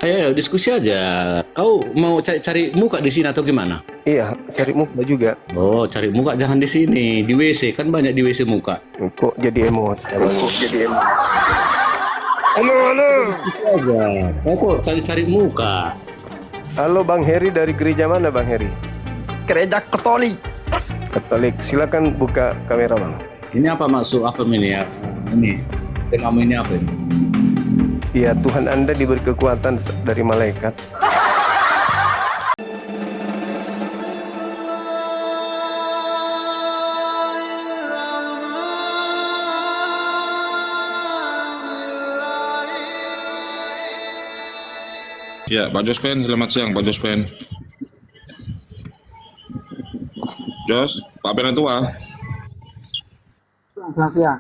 Ayo diskusi aja. Kau mau cari muka di sini atau gimana? Iya, cari muka juga. Oh, cari muka jangan di sini, di WC kan banyak di WC muka. Kok jadi emosi? Halo. Diskusi aja. Kau kok cari-cari muka? Halo Bang Heri, dari gereja mana Bang Heri? Gereja Katolik. Katolik. Silakan buka kamera Bang. Ini apa maksud apa ini ya? Ini tema ini apa ini? Iya, Tuhan Anda diberi kekuatan dari malaikat. Ya, Pak Jospen, selamat siang Pak Jospen. Jos, Pak Benatua. Selamat siang.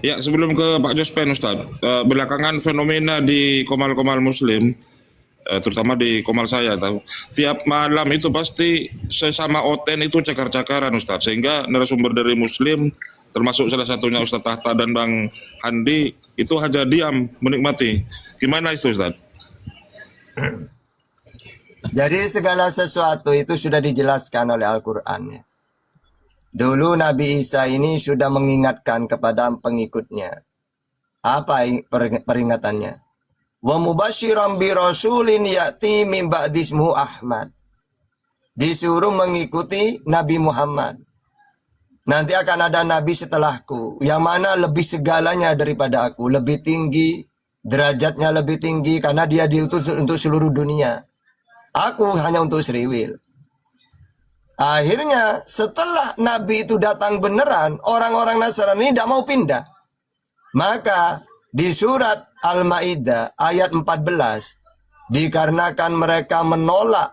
Ya, sebelum ke Pak Jospen, Ustadz, belakangan fenomena di komal-komal Muslim, terutama di komal saya, tahu, tiap malam itu pasti sesama oten itu cakar-cakaran, Ustadz, sehingga narasumber dari Muslim, termasuk salah satunya Ustadz Tahta dan Bang Handi, itu hanya diam menikmati. Gimana itu, Ustadz? Jadi segala sesuatu itu sudah dijelaskan oleh Al-Quran, ya. Dulu Nabi Isa ini sudah mengingatkan kepada pengikutnya. Apa peringatannya? Wa mubasyiran bi rasulin ya'ti min ba'di ismuhu Ahmad. Disuruh mengikuti Nabi Muhammad. Nanti akan ada nabi setelahku yang mana lebih segalanya daripada aku, lebih tinggi, derajatnya lebih tinggi karena dia diutus untuk seluruh dunia. Aku hanya untuk Sriwil. Akhirnya setelah Nabi itu datang beneran, orang-orang Nasrani tidak mau pindah. Maka di surat Al-Ma'idah ayat 14, dikarenakan mereka menolak,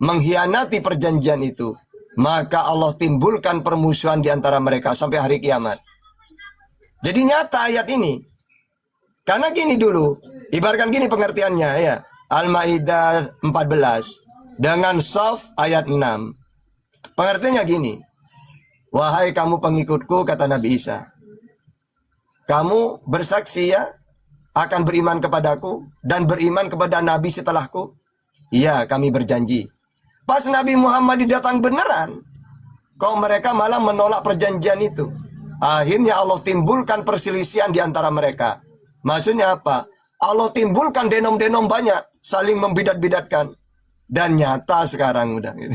mengkhianati perjanjian itu, maka Allah timbulkan permusuhan di antara mereka sampai hari kiamat. Jadi nyata ayat ini. Karena gini dulu, ibaratkan gini pengertiannya ya. Al-Ma'idah 14 dengan Shaf ayat 6. Pengertiannya gini, wahai kamu pengikutku, kata Nabi Isa, kamu bersaksi ya akan beriman kepadaku dan beriman kepada Nabi setelahku? Iya, kami berjanji. Pas Nabi Muhammad datang beneran, kok mereka malah menolak perjanjian itu. Akhirnya Allah timbulkan perselisihan di antara mereka. Maksudnya apa? Allah timbulkan denom-denom banyak, saling membidat-bidatkan. Dan nyata sekarang udah gitu.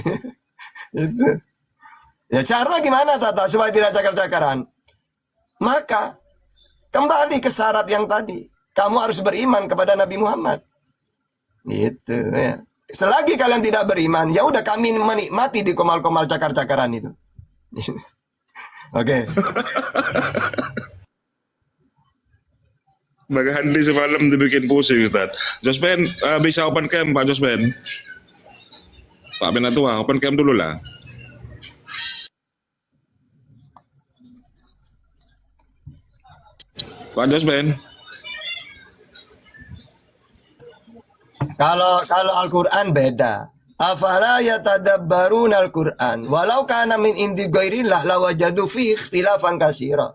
Itu. Ya cara gimana Tata supaya tidak cakar-cakaran? Maka kembali ke syarat yang tadi. Kamu harus beriman kepada Nabi Muhammad. Gitu ya. Selagi kalian tidak beriman, ya udah kami menikmati di komal-komal cakar-cakaran itu. Oke. Bang Handi semalam dibikin pusing, Ustadz. Jospen, bisa open cam Pak Jospen? Pak Benatua, open cam dulu lah. Pak Jospen. Kalau Al-Quran beda. Afala yatadabbaruna Al-Quran walau kana min indi ghairillah lawajadu fi ikhtilafan katsira.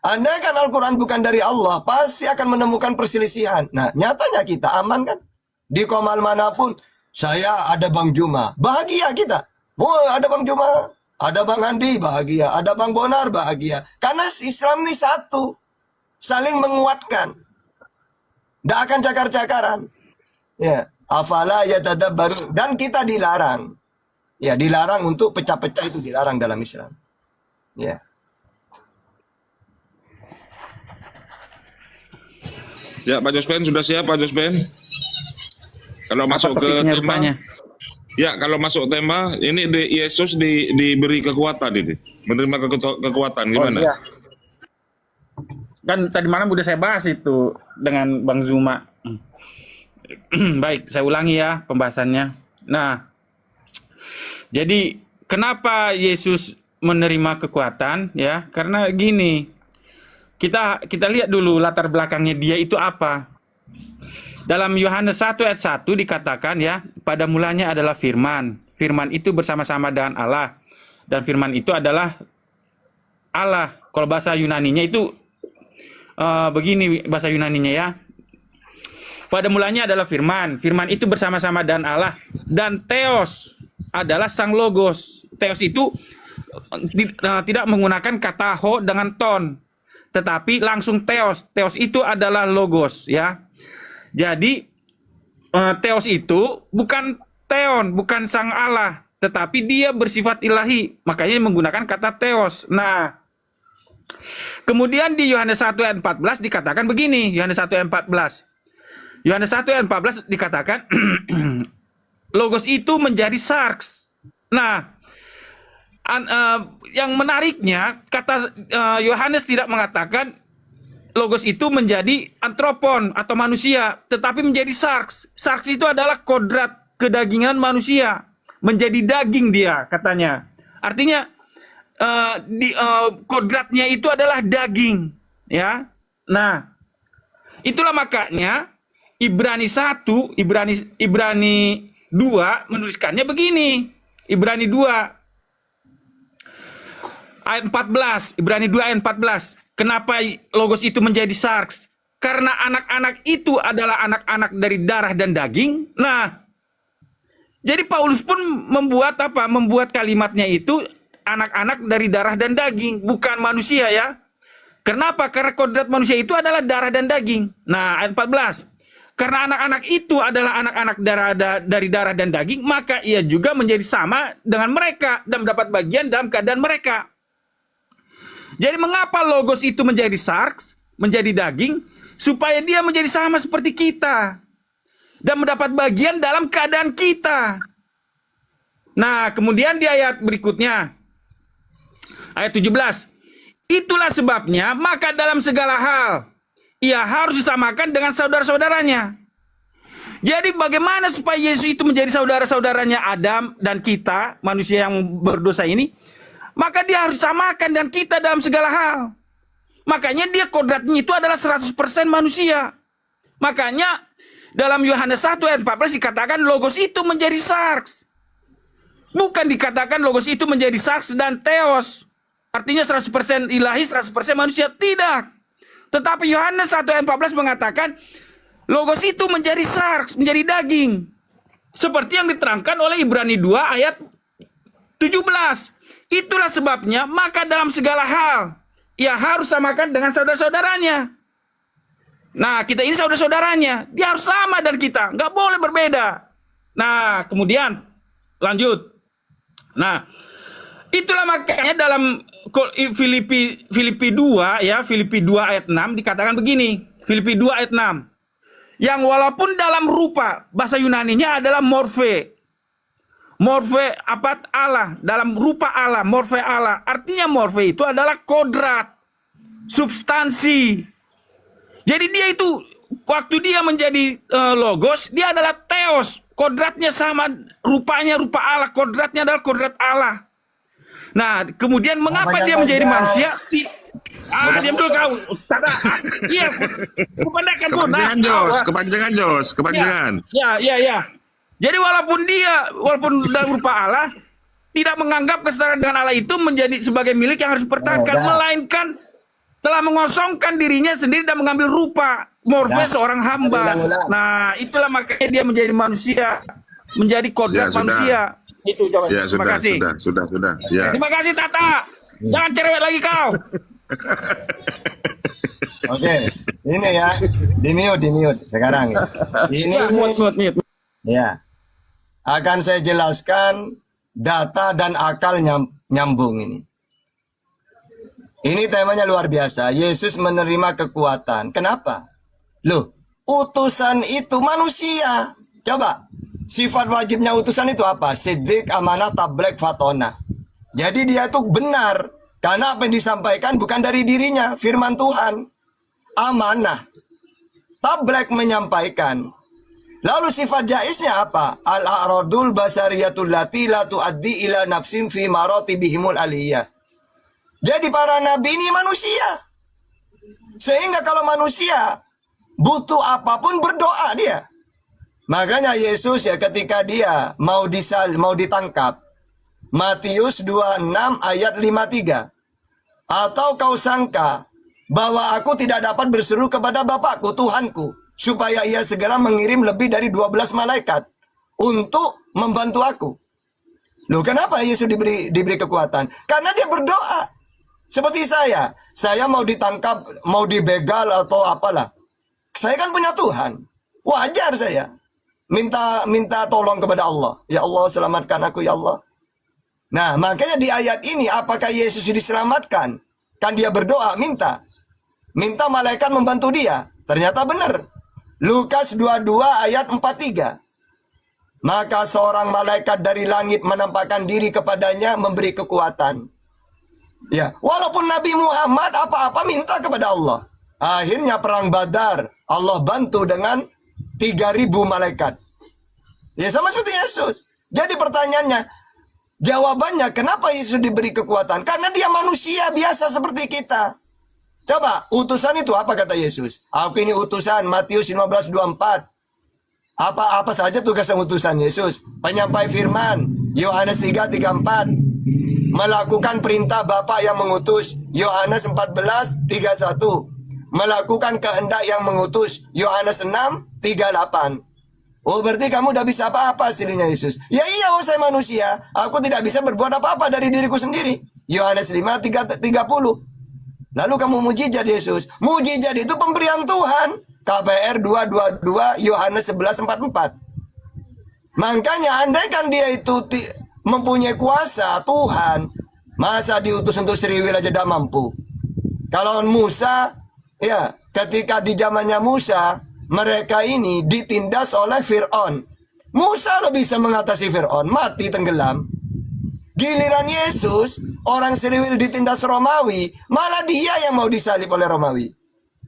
Andai kan Al-Quran bukan dari Allah, pasti akan menemukan perselisihan. Nah, nyatanya kita aman kan? Di komal manapun, saya ada Bang Juma, bahagia kita. Wah, ada Bang Juma, ada Bang Handi, bahagia. Ada Bang Bonar, bahagia. Karena Islam ini satu, saling menguatkan. Tidak akan cakar-cakaran. Ya, afala yatadabbarun, dan kita dilarang. Ya, dilarang untuk pecah-pecah, itu dilarang dalam Islam. Ya. Ya, Pak Jospen sudah siap, Pak Jospen? Kalau masuk ke tema, rupanya? Ya, kalau masuk tema, ini Yesus diberi kekuatan ini, menerima kekuatan, gimana? Oh, iya. Kan tadi malam udah saya bahas itu dengan Bang Zuma. Baik, saya ulangi ya pembahasannya. Nah, jadi kenapa Yesus menerima kekuatan? Ya, karena gini. Kita lihat dulu latar belakangnya dia itu apa. Dalam Yohanes 1 ayat 1 dikatakan ya, pada mulanya adalah firman. Firman itu bersama-sama dengan Allah. Dan firman itu adalah Allah. Kalau bahasa Yunaninya itu begini bahasa Yunaninya ya. pada mulanya adalah firman. Firman itu bersama-sama dan Allah. Dan Theos adalah sang logos. Theos itu tidak menggunakan kata ho dengan ton, tetapi langsung Theos. Theos itu adalah logos, ya. Jadi Theos itu bukan Theon, bukan sang Allah, tetapi dia bersifat ilahi. Makanya menggunakan kata Theos. Nah, kemudian di Yohanes 1 ayat 14 dikatakan begini, Yohanes 1 ayat 14. Yohanes 1 ayat 14 dikatakan logos itu menjadi sarx. Nah, yang menariknya kata Yohanes tidak mengatakan logos itu menjadi antropon atau manusia, tetapi menjadi sarx. Sarx itu adalah kodrat kedagingan manusia, menjadi daging dia katanya. Artinya kodratnya itu adalah daging, ya. Nah, itulah makanya Ibrani 1, Ibrani 2 menuliskannya begini. Ibrani 2 ayat 14, Ibrani 2 ayat 14. Kenapa logos itu menjadi sarx? Karena anak-anak itu adalah anak-anak dari darah dan daging. Nah, jadi Paulus pun membuat apa? Membuat kalimatnya itu anak-anak dari darah dan daging, bukan manusia, ya. Kenapa? Karena kodrat manusia itu adalah darah dan daging. Nah, ayat 14. Karena anak-anak itu adalah anak-anak dari darah dan daging, maka ia juga menjadi sama dengan mereka dan mendapat bagian dalam keadaan mereka. Jadi mengapa logos itu menjadi sarx, menjadi daging, supaya dia menjadi sama seperti kita dan mendapat bagian dalam keadaan kita. Nah, kemudian di ayat berikutnya, ayat 17. Itulah sebabnya, maka dalam segala hal ia harus disamakan dengan saudara-saudaranya. Jadi bagaimana supaya Yesus itu menjadi saudara-saudaranya Adam dan kita, manusia yang berdosa ini? Maka dia harus samakan dan kita dalam segala hal. Makanya dia kodratnya itu adalah 100% manusia. Makanya dalam Yohanes 1 ayat 14 dikatakan logos itu menjadi sarx. Bukan dikatakan logos itu menjadi sarx dan Theos. Artinya 100% ilahi, 100% manusia. Tidak. Tetapi Yohanes 1 ayat 14 mengatakan logos itu menjadi sarx, menjadi daging. Seperti yang diterangkan oleh Ibrani 2 ayat 17. Itulah sebabnya, maka dalam segala hal ia harus samakan dengan saudara-saudaranya. Nah, kita ini saudara-saudaranya. Dia harus sama dan kita, nggak boleh berbeda. Nah, kemudian lanjut. Nah, itulah makanya dalam Filipi 2 ya, Filipi 2 ayat 6 dikatakan begini. Filipi 2 ayat 6. Yang walaupun dalam rupa, bahasa Yunaninya adalah morfe. Morfe apa? Allah, dalam rupa Allah, morfe Allah. Artinya morfe itu adalah kodrat, substansi. Jadi dia itu waktu dia menjadi logos, dia adalah Theos. Kodratnya sama, rupanya rupa Allah, kodratnya adalah kodrat Allah. Nah, kemudian mengapa dia menjadi manusia? Diam dulu kau. Iya, kepanjangan pun. Kepanjangan Jos. Ya. Jadi walaupun dalam rupa Allah tidak menganggap kesetaraan dengan Allah itu menjadi sebagai milik yang harus dipertahankan, melainkan telah mengosongkan dirinya sendiri dan mengambil rupa morfe seorang hamba. Nah, itulah makanya dia menjadi manusia, menjadi kodrat manusia. Itu coba. Ya, Terima kasih. Sudah. Ya. Terima kasih Tata. Jangan cerewet lagi kau. Oke, ini ya, di mute sekarang ya. Ini Mute. ya. Akan saya jelaskan data dan akal nyambung ini. Ini temanya luar biasa. Yesus menerima kekuatan. Kenapa? Loh, utusan itu manusia. Coba, sifat wajibnya utusan itu apa? Siddiq, amanah, tablek, fatona. Jadi dia tuh benar. Karena apa yang disampaikan bukan dari dirinya. Firman Tuhan. Amanah. Tablek menyampaikan. Lalu sifat jaisnya apa? Al-a'radul basariyatul lati la tuaddi ila nafsim fi maratibihimul aliyah. Jadi para nabi ini manusia. Sehingga kalau manusia butuh apapun berdoa dia. Makanya Yesus ya ketika dia mau ditangkap. Matius 26 ayat 53. Atau kau sangka bahwa aku tidak dapat berseru kepada Bapakku, Tuhanku. supaya ia segera mengirim lebih dari 12 malaikat untuk membantu aku. Loh, kenapa Yesus diberi kekuatan? Karena dia berdoa. Seperti saya mau ditangkap, mau dibegal atau apalah. Saya kan punya Tuhan. Wajar saya minta tolong kepada Allah. Ya Allah, selamatkan aku ya Allah. Nah, makanya di ayat ini, apakah Yesus diselamatkan? Kan dia berdoa, minta malaikat membantu dia. Ternyata benar. Lukas 22 ayat 43. Maka seorang malaikat dari langit menampakkan diri kepadanya, memberi kekuatan. Ya, walaupun Nabi Muhammad apa-apa minta kepada Allah. Akhirnya perang Badar, Allah bantu dengan 3.000 malaikat. Ya, sama seperti Yesus. Jadi pertanyaannya, jawabannya kenapa Yesus diberi kekuatan? Karena dia manusia biasa seperti kita. Coba, utusan itu apa kata Yesus? Aku ini utusan, Matius 15:24. Apa saja tugas utusan Yesus? Penyampai firman, Yohanes 3:34. Melakukan perintah Bapa yang mengutus, Yohanes 14:31. Melakukan kehendak yang mengutus, Yohanes 6:38. Oh, berarti kamu udah bisa apa-apa aslinya Yesus. Ya iya, saya manusia. Aku tidak bisa berbuat apa-apa dari diriku sendiri. Yohanes 5:30. Lalu kamu mujizat Yesus. Mujizat itu pemberian Tuhan. KPR 2:22, Yohanes 11:44. Makanya andaikan dia itu mempunyai kuasa Tuhan, masa diutus untuk Sriwil aja tidak mampu. Kalau Musa, ya, ketika di zamannya Musa, mereka ini ditindas oleh Fir'aun. Musa lo bisa mengatasi Fir'aun, mati tenggelam. Giliran Yesus, orang Sriwil ditindas Romawi, malah dia yang mau disalib oleh Romawi.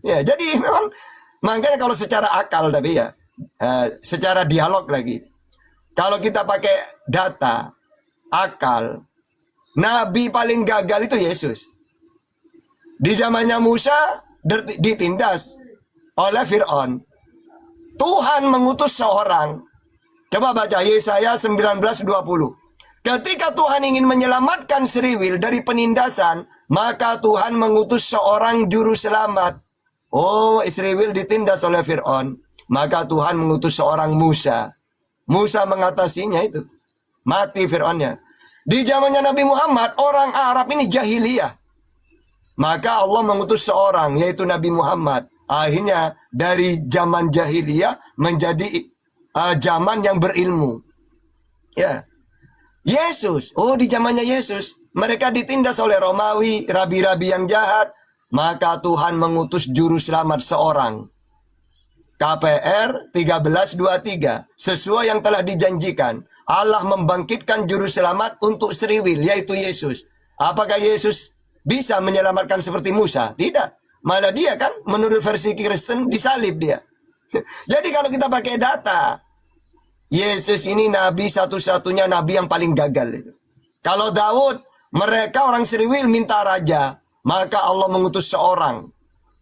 Ya, jadi memang makanya kalau secara akal tapi ya, secara dialog lagi. Kalau kita pakai data, akal, nabi paling gagal itu Yesus. Di zamannya Musa ditindas oleh Fir'aun. Tuhan mengutus seorang. Coba baca Yesaya 19:20. Ketika Tuhan ingin menyelamatkan Sriwil dari penindasan, maka Tuhan mengutus seorang juru selamat. Oh, Sriwil ditindas oleh Fir'aun. Maka Tuhan mengutus seorang Musa. Musa mengatasinya itu. Mati Fir'aunnya. Di zamannya Nabi Muhammad, orang Arab ini jahiliyah. Maka Allah mengutus seorang, yaitu Nabi Muhammad. Akhirnya dari zaman jahiliyah menjadi zaman yang berilmu. Ya, Yesus. Oh, di zamannya Yesus, mereka ditindas oleh Romawi, rabi-rabi yang jahat. Maka Tuhan mengutus juru selamat seorang. KPR 13:23. Sesuai yang telah dijanjikan, Allah membangkitkan juru selamat untuk Sriwil, yaitu Yesus. Apakah Yesus bisa menyelamatkan seperti Musa? Tidak. Malah dia kan menurut versi Kristen disalib dia. Jadi kalau kita pakai data, Yesus ini nabi satu-satunya nabi yang paling gagal. Kalau Daud, mereka orang Sriwil minta raja, maka Allah mengutus seorang,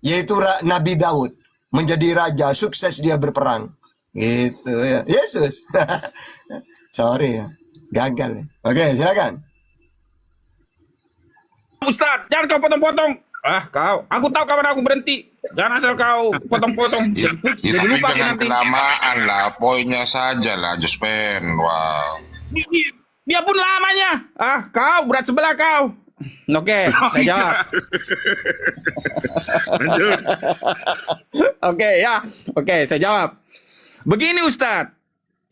yaitu Nabi Daud, menjadi raja, sukses dia berperang. Gitu ya. Yesus. Sorry ya, gagal ya. Oke, silakan. Ustaz, jangan kau potong-potong. Aku tahu kapan aku berhenti. Jangan asal kau potong-potong. Ya, Jadi tapi lupa jangan nanti. kelamaan lah, poinnya saja lah, Jospen. Wow. Dia pun lamanya. Kau berat sebelah kau. Oke, saya jawab. Lanjut. Oke, saya jawab. Begini Ustadz,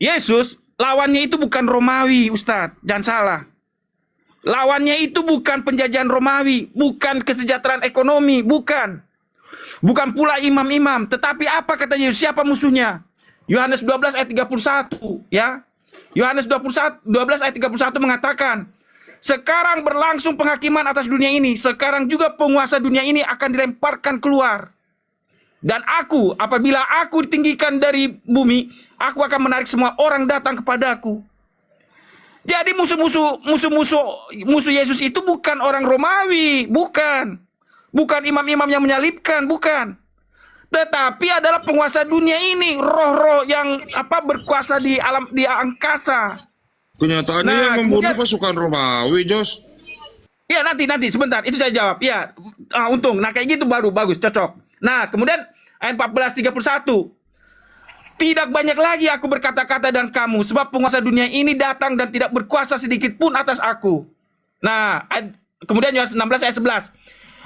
Yesus lawannya itu bukan Romawi, Ustadz, jangan salah. Lawannya itu bukan penjajahan Romawi, bukan kesejahteraan ekonomi, bukan. Bukan pula imam-imam, tetapi apa kata Yesus, siapa musuhnya? Yohanes 12 ayat 31, ya. Yohanes 12 ayat 31 mengatakan, sekarang berlangsung penghakiman atas dunia ini, sekarang juga penguasa dunia ini akan dilemparkan keluar. Dan aku, apabila aku ditinggikan dari bumi, aku akan menarik semua orang datang kepadaku. Jadi musuh Yesus itu bukan orang Romawi, bukan. Bukan imam-imam yang menyalibkan, bukan. Tetapi adalah penguasa dunia ini, roh-roh yang berkuasa di alam, di angkasa. Kenyataannya yang membunuh pasukan Romawi, Jos. Iya, nanti sebentar, itu saya jawab. Iya, untung. Nah, kayak gitu baru bagus, cocok. Nah, kemudian ayat 14:31. Tidak banyak lagi aku berkata-kata dan kamu, sebab penguasa dunia ini datang dan tidak berkuasa sedikit pun atas aku. Nah, kemudian Yohanes 16 ayat 11.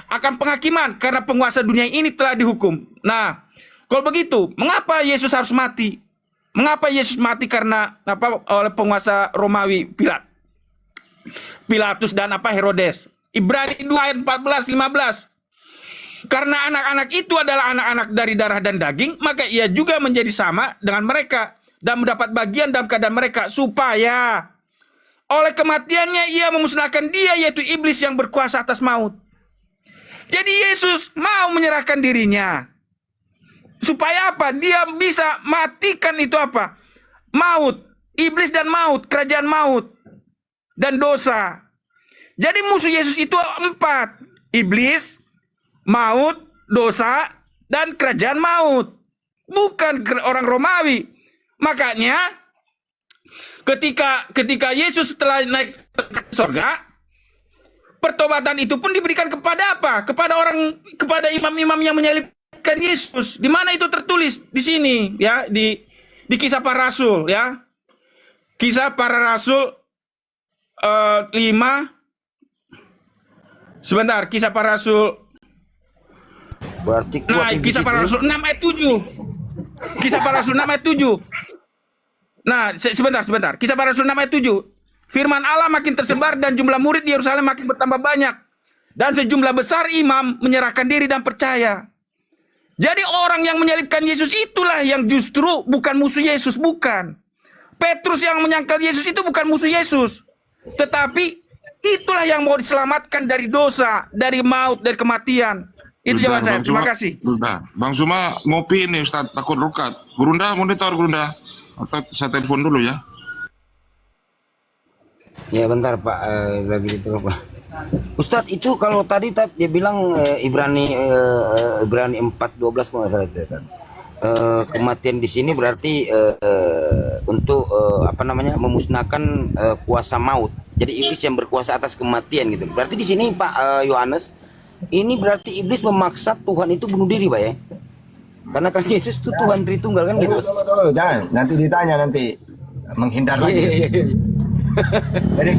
Akan penghakiman karena penguasa dunia ini telah dihukum. Nah, kalau begitu, mengapa Yesus harus mati? Mengapa Yesus mati karena oleh penguasa Romawi Pilatus dan Herodes? Ibrani 2 ayat 14 15. Karena anak-anak itu adalah anak-anak dari darah dan daging, maka ia juga menjadi sama dengan mereka dan mendapat bagian dalam keadaan mereka, supaya oleh kematiannya ia memusnahkan dia, yaitu iblis yang berkuasa atas maut. Jadi Yesus mau menyerahkan dirinya. Supaya apa? Dia bisa matikan itu apa? Maut. Iblis dan maut. Kerajaan maut. Dan dosa. Jadi musuh Yesus itu 4. Iblis, maut, dosa, dan kerajaan maut. Bukan orang Romawi. Makanya ketika Yesus setelah naik ke surga, pertobatan itu pun diberikan kepada apa? Kepada imam-imam yang menyalibkan Yesus. Di mana itu tertulis? Di sini, ya, di Kisah Para Rasul, ya. Kisah Para Rasul 5. Sebentar, Kisah Para Rasul. Berarti Nah, Kisah Para Rasul 6 ayat 7. Kisah Para Rasul 6 ayat 7. Nah, sebentar. Kisah Para Rasul 6 ayat 7. Firman Allah makin tersebar dan jumlah murid di Yerusalem makin bertambah banyak. Dan sejumlah besar imam menyerahkan diri dan percaya. Jadi orang yang menyalibkan Yesus itulah yang justru bukan musuh Yesus, bukan. Petrus yang menyangkal Yesus itu bukan musuh Yesus. Tetapi itulah yang mau diselamatkan dari dosa, dari maut, dari kematian. Itu jawaban saya. Terima kasih. Bang Zuma ngopi nih Ustaz, takut rukat. Gurunda, monitor Gurunda. Atau saya telepon dulu ya. Ya bentar Pak, lagi itu Pak. Ustadz itu kalau tadi dia bilang Ibrani 4:12 kalau nggak salah itu kan. Kematian di sini berarti untuk memusnahkan kuasa maut. Jadi iblis yang berkuasa atas kematian gitu. Berarti di sini Pak Yohanes, ini berarti iblis memaksa Tuhan itu bunuh diri, Pak ya? Karena kan Yesus itu Tuhan Tritunggal kan gitu. Tunggu, jangan. Nanti ditanya nanti menghindar lagi. Jadi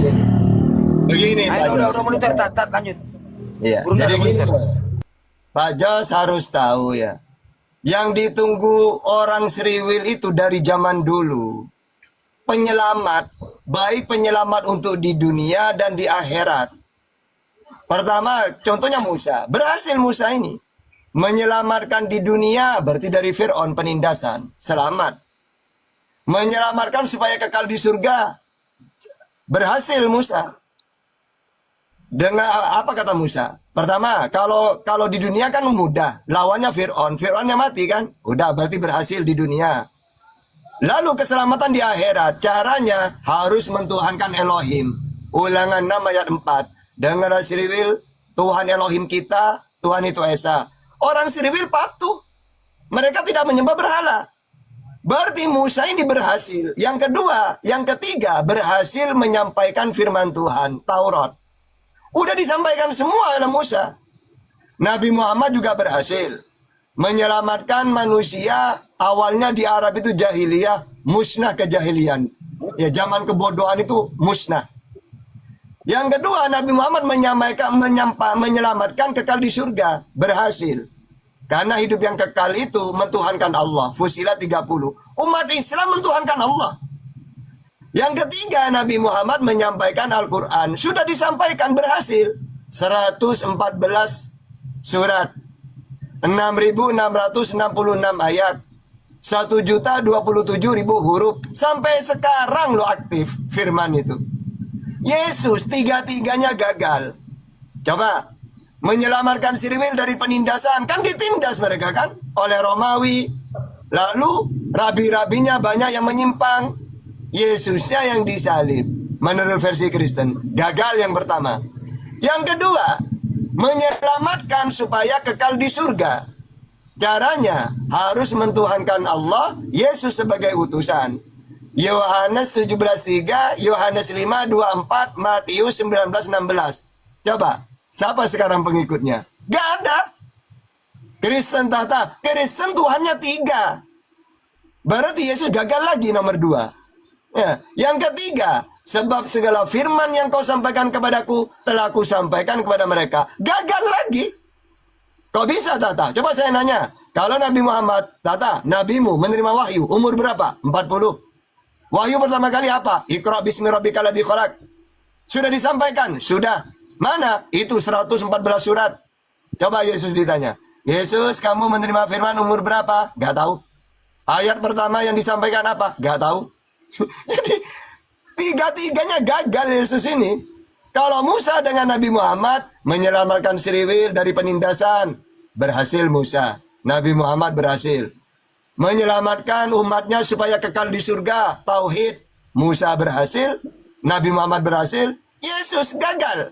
begini Pak Jos. Udah monitor, lanjut. Iya. Jadi gini, Pak Jos harus tahu ya. Yang ditunggu orang Sriwil itu dari zaman dulu. Penyelamat, baik penyelamat untuk di dunia dan di akhirat. Pertama, contohnya Musa. Berhasil Musa ini menyelamatkan di dunia, berarti dari Fir'aun penindasan, selamat. Menyelamatkan supaya kekal di surga. Berhasil Musa. Dengan apa kata Musa? Pertama, kalau di dunia kan mudah, lawannya Fir'aun, Fir'aunnya mati kan? Udah berarti berhasil di dunia. Lalu keselamatan di akhirat, caranya harus mentuhankan Elohim. Ulangan 6 ayat 4. Dengar Sriwil, Tuhan Elohim kita, Tuhan itu Esa. Orang Sriwil patuh. Mereka tidak menyembah berhala. Berarti Musa ini berhasil. Yang kedua, yang ketiga, berhasil menyampaikan firman Tuhan, Taurat. Udah disampaikan semua oleh Musa. Nabi Muhammad juga berhasil menyelamatkan manusia. Awalnya di Arab itu jahiliyah, musnah kejahilian. Ya, zaman kebodohan itu musnah. Yang kedua, Nabi Muhammad menyelamatkan kekal di surga. Berhasil. Karena hidup yang kekal itu mentuhankan Allah. Fusilat 30. Umat Islam mentuhankan Allah. Yang ketiga, Nabi Muhammad menyampaikan Al-Quran. Sudah disampaikan, berhasil. 114 surat. 6.666 ayat. 1.027.000 huruf. Sampai sekarang lo aktif firman itu. Yesus tiga-tiganya gagal. Coba. Menyelamatkan Sriwil dari penindasan. Kan ditindas mereka kan oleh Romawi. Lalu rabi-rabinya banyak yang menyimpang. Yesusnya yang disalib. Menurut versi Kristen. Gagal yang pertama. Yang kedua, menyelamatkan supaya kekal di surga. Caranya harus mentuhankan Allah, Yesus sebagai utusan. Yohanes 17:3, Yohanes 5:24, Matius 19:16. Coba. Siapa sekarang pengikutnya? Gak ada. Kristen Kristen Tuhannya 3. Berarti Yesus gagal lagi nomor 2. Ya. Yang ketiga, sebab segala firman yang kau sampaikan kepadaku telah aku sampaikan kepada mereka. Gagal lagi. Kok bisa, Tata? Coba saya nanya. Kalau Nabi Muhammad, Tata, nabimu menerima wahyu umur berapa? 40. Wahyu pertama kali apa? Iqra bismi rabbikal ladzi khalaq. Sudah disampaikan? Sudah. Mana? Itu 114 surat. Coba Yesus ditanya. Yesus, kamu menerima firman umur berapa? Gak tahu. Ayat pertama yang disampaikan apa? Gak tahu. Jadi, tiga-tiganya gagal Yesus ini. Kalau Musa dengan Nabi Muhammad menyelamatkan Sriwil dari penindasan, berhasil Musa. Nabi Muhammad berhasil. Menyelamatkan umatnya supaya kekal di surga, tauhid. Musa berhasil, Nabi Muhammad berhasil, Yesus gagal.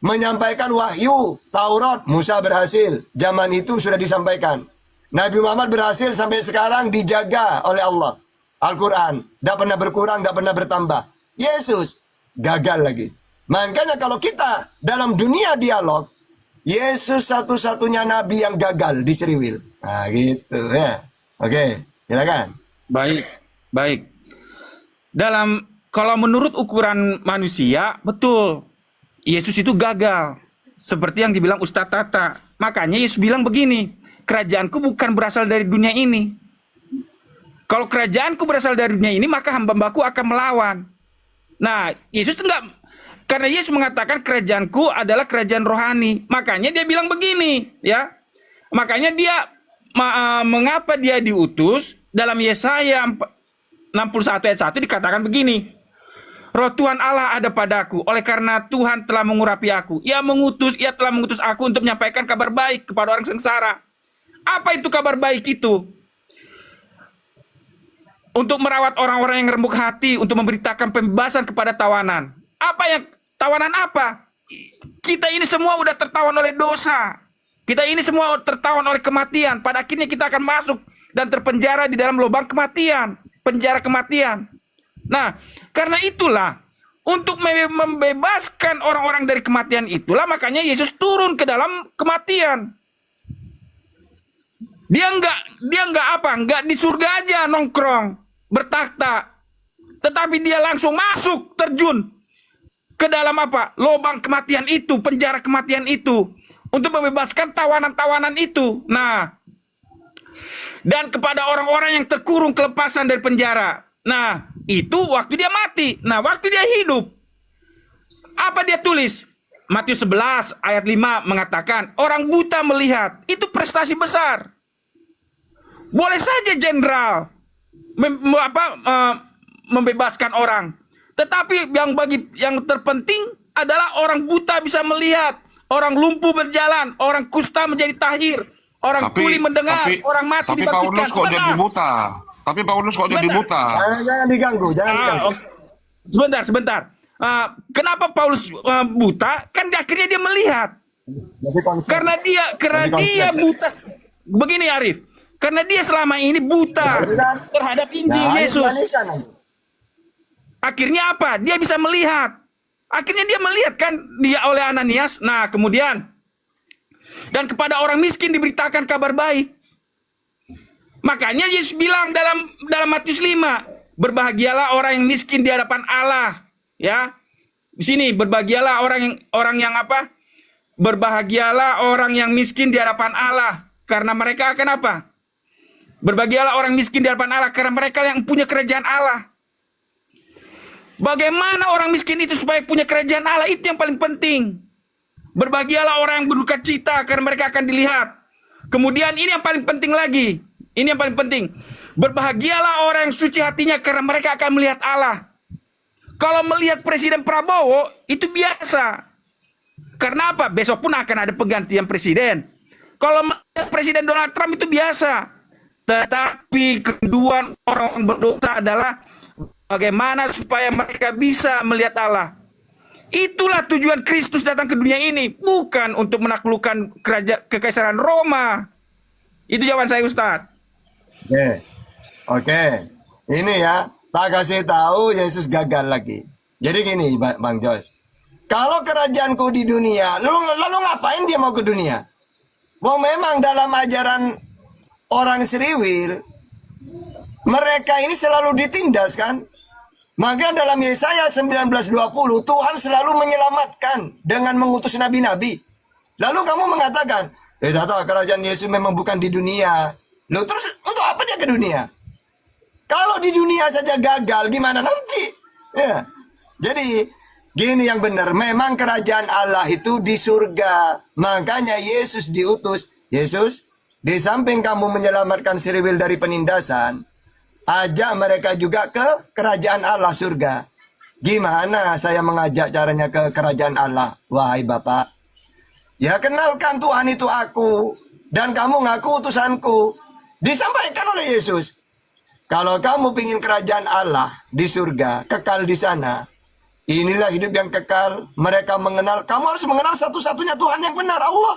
Menyampaikan wahyu, Taurat, Musa berhasil. Zaman itu sudah disampaikan. Nabi Muhammad berhasil sampai sekarang dijaga oleh Allah. Al-Quran, tidak pernah berkurang, tidak pernah bertambah. Yesus gagal lagi. Makanya kalau kita dalam dunia dialog, Yesus satu-satunya nabi yang gagal di Sriwil. Nah gitu ya. Oke, silakan. Baik, baik. Kalau menurut ukuran manusia, betul. Yesus itu gagal. Seperti yang dibilang Ustadz Tata. Makanya Yesus bilang begini, kerajaanku bukan berasal dari dunia ini. Kalau kerajaanku berasal dari dunia ini, maka hamba-hambaku akan melawan. Nah, Yesus enggak. Karena Yesus mengatakan kerajaanku adalah kerajaan rohani. Makanya dia bilang begini, ya. Makanya dia mengapa dia diutus dalam Yesaya 61 ayat 1 dikatakan begini. Roh Tuhan Allah ada padaku, oleh karena Tuhan telah mengurapi aku. Ia telah mengutus aku untuk menyampaikan kabar baik kepada orang sengsara. Apa itu kabar baik itu? Untuk merawat orang-orang yang rembuk hati, untuk memberitakan pembebasan kepada tawanan. Tawanan apa? Kita ini semua udah tertawan oleh dosa. Kita ini semua tertawan oleh kematian. Pada akhirnya kita akan masuk dan terpenjara di dalam lubang kematian. Penjara kematian. Nah, karena itulah, untuk membebaskan orang-orang dari kematian itulah, makanya Yesus turun ke dalam kematian. Dia enggak di surga aja nongkrong, bertakhta. Tetapi dia langsung masuk, terjun ke dalam lubang kematian itu, penjara kematian itu, untuk membebaskan tawanan-tawanan itu. Nah, dan kepada orang-orang yang terkurung kelepasan dari penjara. Nah, itu waktu dia mati. Nah, waktu dia hidup, apa dia tulis? Matius 11 ayat 5 mengatakan, orang buta melihat. Itu prestasi besar. Boleh saja jenderal membebaskan orang. Tetapi yang terpenting adalah orang buta bisa melihat, orang lumpuh berjalan, orang kusta menjadi tahir, orang tuli mendengar, orang mati tapi dibangkitkan. Paulus kok jadi buta? Tapi Paulus kok jadi buta? Jangan diganggu, jangan diganggu. Sebentar. Kenapa Paulus buta? Kan akhirnya dia melihat. Karena dia buta. Begini Arif, karena dia selama ini buta terhadap Injil Yesus. Akhirnya apa? Dia bisa melihat. Akhirnya dia melihat kan dia oleh Ananias. Nah, kemudian dan kepada orang miskin diberitakan kabar baik. Makanya Yesus bilang dalam Matius 5, berbahagialah orang yang miskin di hadapan Allah, ya. Di sini berbahagialah orang yang Berbahagialah orang yang miskin di hadapan Allah, karena mereka akan apa? Berbahagialah orang miskin di hadapan Allah, karena mereka yang punya kerajaan Allah. Bagaimana orang miskin itu supaya punya kerajaan Allah? Itu yang paling penting. Berbahagialah orang yang berduka cita, karena mereka akan dilihat. Kemudian ini yang paling penting lagi. Ini yang paling penting. Berbahagialah orang yang suci hatinya, karena mereka akan melihat Allah. Kalau melihat Presiden Prabowo, itu biasa. Karena apa? Besok pun akan ada penggantian presiden. Kalau melihat Presiden Donald Trump itu biasa. Tetapi kedua orang berdosa adalah bagaimana supaya mereka bisa melihat Allah. Itulah tujuan Kristus datang ke dunia ini. Bukan untuk menaklukkan kekaisaran Roma. Itu jawaban saya, Ustaz. Oke. Ini ya, tak kasih tahu Yesus gagal lagi. Jadi gini, Bang Jos. Kalau kerajaanku di dunia, lalu ngapain dia mau ke dunia? Memang dalam ajaran orang Sriwil, mereka ini selalu ditindas kan? Maka dalam Yesaya 19:20 Tuhan selalu menyelamatkan dengan mengutus nabi-nabi. Lalu kamu mengatakan, Tata, kerajaan Yesus memang bukan di dunia. Loh, terus untuk apa dia ke dunia? Kalau di dunia saja gagal, gimana nanti? Ya. Jadi, gini yang benar, memang kerajaan Allah itu di surga. Makanya Yesus diutus. Yesus, di samping kamu menyelamatkan si Riwil dari penindasan, ajak mereka juga ke kerajaan Allah surga. Gimana saya mengajak caranya ke kerajaan Allah? Wahai Bapak, ya kenalkan Tuhan itu aku, dan kamu ngaku utusanku. Disampaikan oleh Yesus. Kalau kamu ingin kerajaan Allah di surga, kekal di sana, inilah hidup yang kekal. Mereka mengenal, kamu harus mengenal satu-satunya Tuhan yang benar, Allah.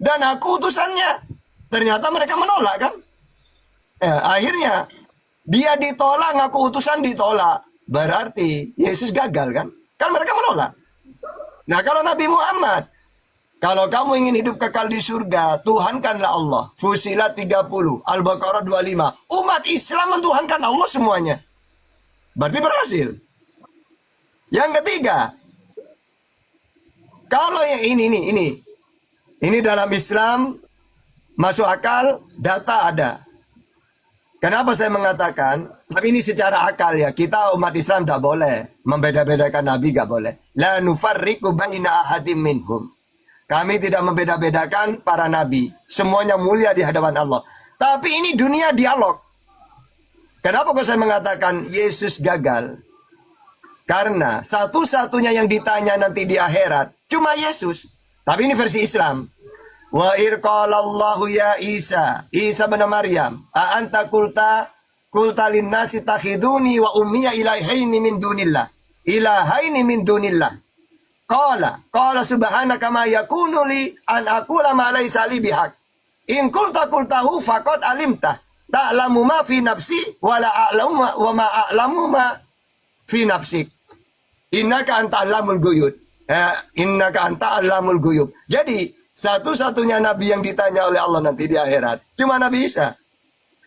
Dan aku utusannya. Ternyata mereka menolak kan? Akhirnya dia ditolak, ngaku utusan ditolak. Berarti Yesus gagal kan? Kan mereka menolak. Nah kalau Nabi Muhammad, kalau kamu ingin hidup kekal di surga, tuhankanlah Allah. Fusilat 30, Al-Baqarah 25. Umat Islam mentuhankan Allah semuanya. Berarti berhasil. Yang ketiga, kalau yang ini dalam Islam masuk akal, data ada. Kenapa saya mengatakan, tapi ini secara akal ya, kita umat Islam tidak boleh membeda-bedakan Nabi, gak boleh. La nufarriqu baina ahadim minhum. Kami tidak membeda-bedakan para Nabi. Semuanya mulia di hadapan Allah. Tapi ini dunia dialog. Kenapa kok saya mengatakan Yesus gagal? Karena satu-satunya yang ditanya nanti di akhirat, cuma Yesus. Tapi ini versi Islam. Wa irqalallahu ya Isa bin Maryam a anta qulta linnasi takhiduni wa ummiya ilahaini min dunillah qala subhanaka ma yakunu li an aqula ma laysa li bihaq in qultahu faqad alimta ta'lamu ma fi nafsi wa la a'lamu wa ma a'lamu ma fi nafsik innaka anta alamul ghuyub Jadi satu-satunya Nabi yang ditanya oleh Allah nanti di akhirat cuma Nabi Isa.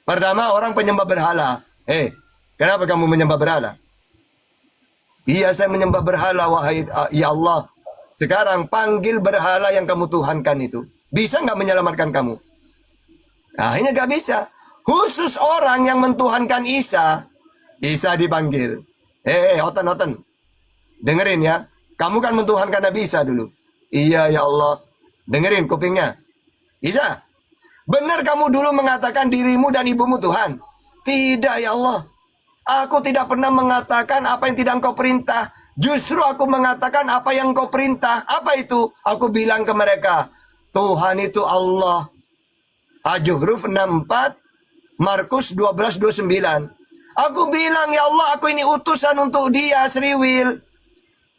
Pertama, orang penyembah berhala. Kenapa kamu menyembah berhala? Iya, saya menyembah berhala, wahai ya Allah. Sekarang panggil berhala yang kamu tuhankan itu. Bisa nggak menyelamatkan kamu? Akhirnya nggak bisa. Khusus orang yang mentuhankan Isa dipanggil. Oten. Dengerin ya. Kamu kan mentuhankan Nabi Isa dulu. Iya ya Allah. Dengerin kupingnya. Isa, benar kamu dulu mengatakan dirimu dan ibumu Tuhan? Tidak ya Allah. Aku tidak pernah mengatakan apa yang tidak engkau perintah. Justru aku mengatakan apa yang engkau perintah. Apa itu? Aku bilang ke mereka, Tuhan itu Allah. Al-Zuhruf 64, Markus 12:29. Aku bilang ya Allah, aku ini utusan untuk dia, Sriwil.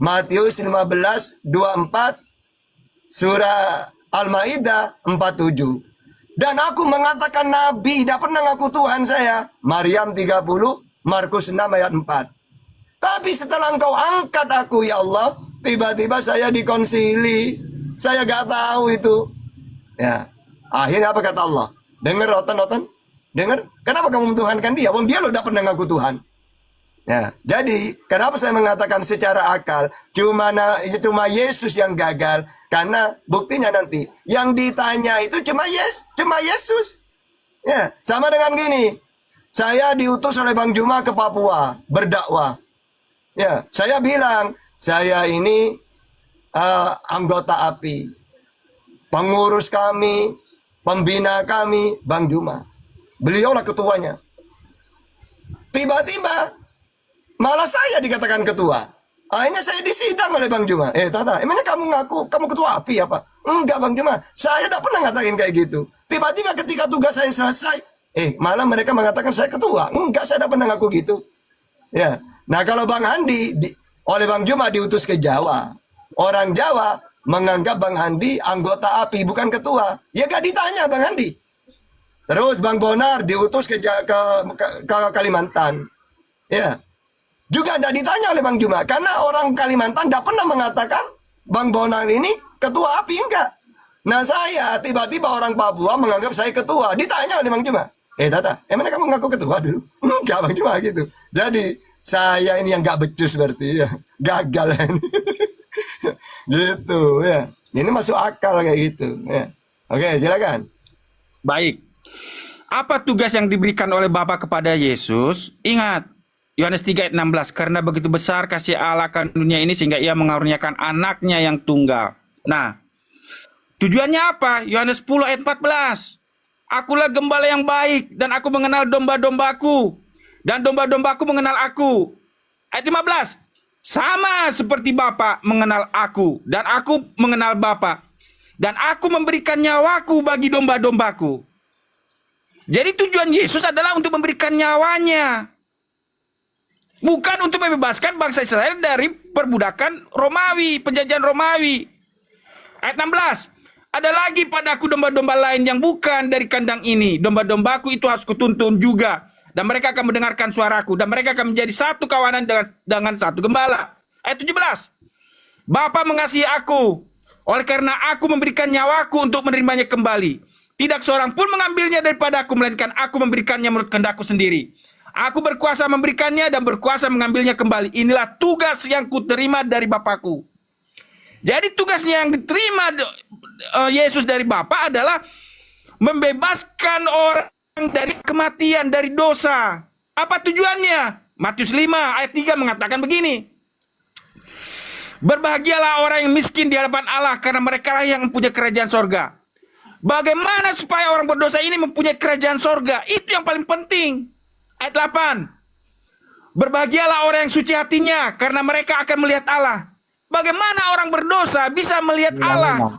Matius 15:24. Surah Al-Maidah 47. Dan aku mengatakan Nabi, tidak pernah ngaku Tuhan saya. Maryam 30, Markus 6 ayat 4. Tapi setelah engkau angkat aku ya Allah, tiba-tiba saya dikonsili. Saya gak tahu itu. Ya. Akhirnya apa kata Allah? Dengar oten. Dengar? Kenapa kamu mentuhankan dia? Wong dia lo tidak pernah ngaku Tuhan. Ya, jadi kenapa saya mengatakan secara akal cuma Yesus yang gagal? Karena buktinya nanti yang ditanya itu cuma Yesus. Ya, sama dengan gini. Saya diutus oleh Bang Juma ke Papua berdakwah. Ya, saya bilang saya ini anggota API, pengurus kami, pembina kami, Bang Juma. Beliaulah ketuanya. Tiba-tiba malah saya dikatakan ketua. Akhirnya saya disidang oleh Bang Juma. Tata, emangnya kamu ngaku kamu ketua API apa? Enggak Bang Juma, saya tak pernah ngatakan kayak gitu. Tiba-tiba ketika tugas saya selesai, malah mereka mengatakan saya ketua. Enggak, saya tak pernah ngaku gitu. Ya. Nah kalau Bang Handi oleh Bang Juma diutus ke Jawa. Orang Jawa menganggap Bang Handi anggota API bukan ketua. Ya gak ditanya Bang Handi. Terus Bang Bonar diutus ke Kalimantan. Ya. Juga tidak ditanya oleh Bang Juma. Karena orang Kalimantan tidak pernah mengatakan Bang Bonar ini ketua API, enggak. Nah saya tiba-tiba orang Papua menganggap saya ketua. Ditanya oleh Bang Juma. Tata, emangnya kamu ngaku ketua dulu? Enggak, Bang, cuma gitu. Jadi saya ini yang nggak becus berarti ya, gagal ini. Gitu ya. Ini masuk akal kayak gitu ya. Oke, silakan. Baik. Apa tugas yang diberikan oleh Bapa kepada Yesus? Ingat, Yohanes 3 ayat 16, karena begitu besar kasih Allah akan dunia ini sehingga ia mengaruniakan anaknya yang tunggal. Nah, tujuannya apa? Yohanes 10 ayat 14. Akulah gembala yang baik dan aku mengenal domba-dombaku dan domba-dombaku mengenal aku. Ayat 15. Sama seperti Bapa mengenal aku dan aku mengenal Bapa dan aku memberikan nyawaku bagi domba-dombaku. Jadi tujuan Yesus adalah untuk memberikan nyawanya. Bukan untuk membebaskan bangsa Israel dari perbudakan Romawi, penjajahan Romawi. Ayat 16. Ada lagi padaku domba-domba lain yang bukan dari kandang ini. Domba-dombaku itu harus kutuntun juga. Dan mereka akan mendengarkan suaraku. Dan mereka akan menjadi satu kawanan dengan satu gembala. Ayat 17. Bapa mengasihi aku. Oleh karena aku memberikan nyawaku untuk menerimanya kembali. Tidak seorang pun mengambilnya daripada aku. Melainkan aku memberikannya menurut kehendakku sendiri. Aku berkuasa memberikannya dan berkuasa mengambilnya kembali. Inilah tugas yang kuterima dari Bapakku. Jadi tugasnya yang diterima Yesus dari Bapa adalah membebaskan orang dari kematian, dari dosa. Apa tujuannya? Matius 5 ayat 3 mengatakan begini. Berbahagialah orang yang miskin di hadapan Allah karena mereka lah yang mempunyai kerajaan sorga. Bagaimana supaya orang berdosa ini mempunyai kerajaan sorga? Itu yang paling penting. Ayat 8. Berbahagialah orang yang suci hatinya karena mereka akan melihat Allah. Bagaimana orang berdosa bisa melihat Allah?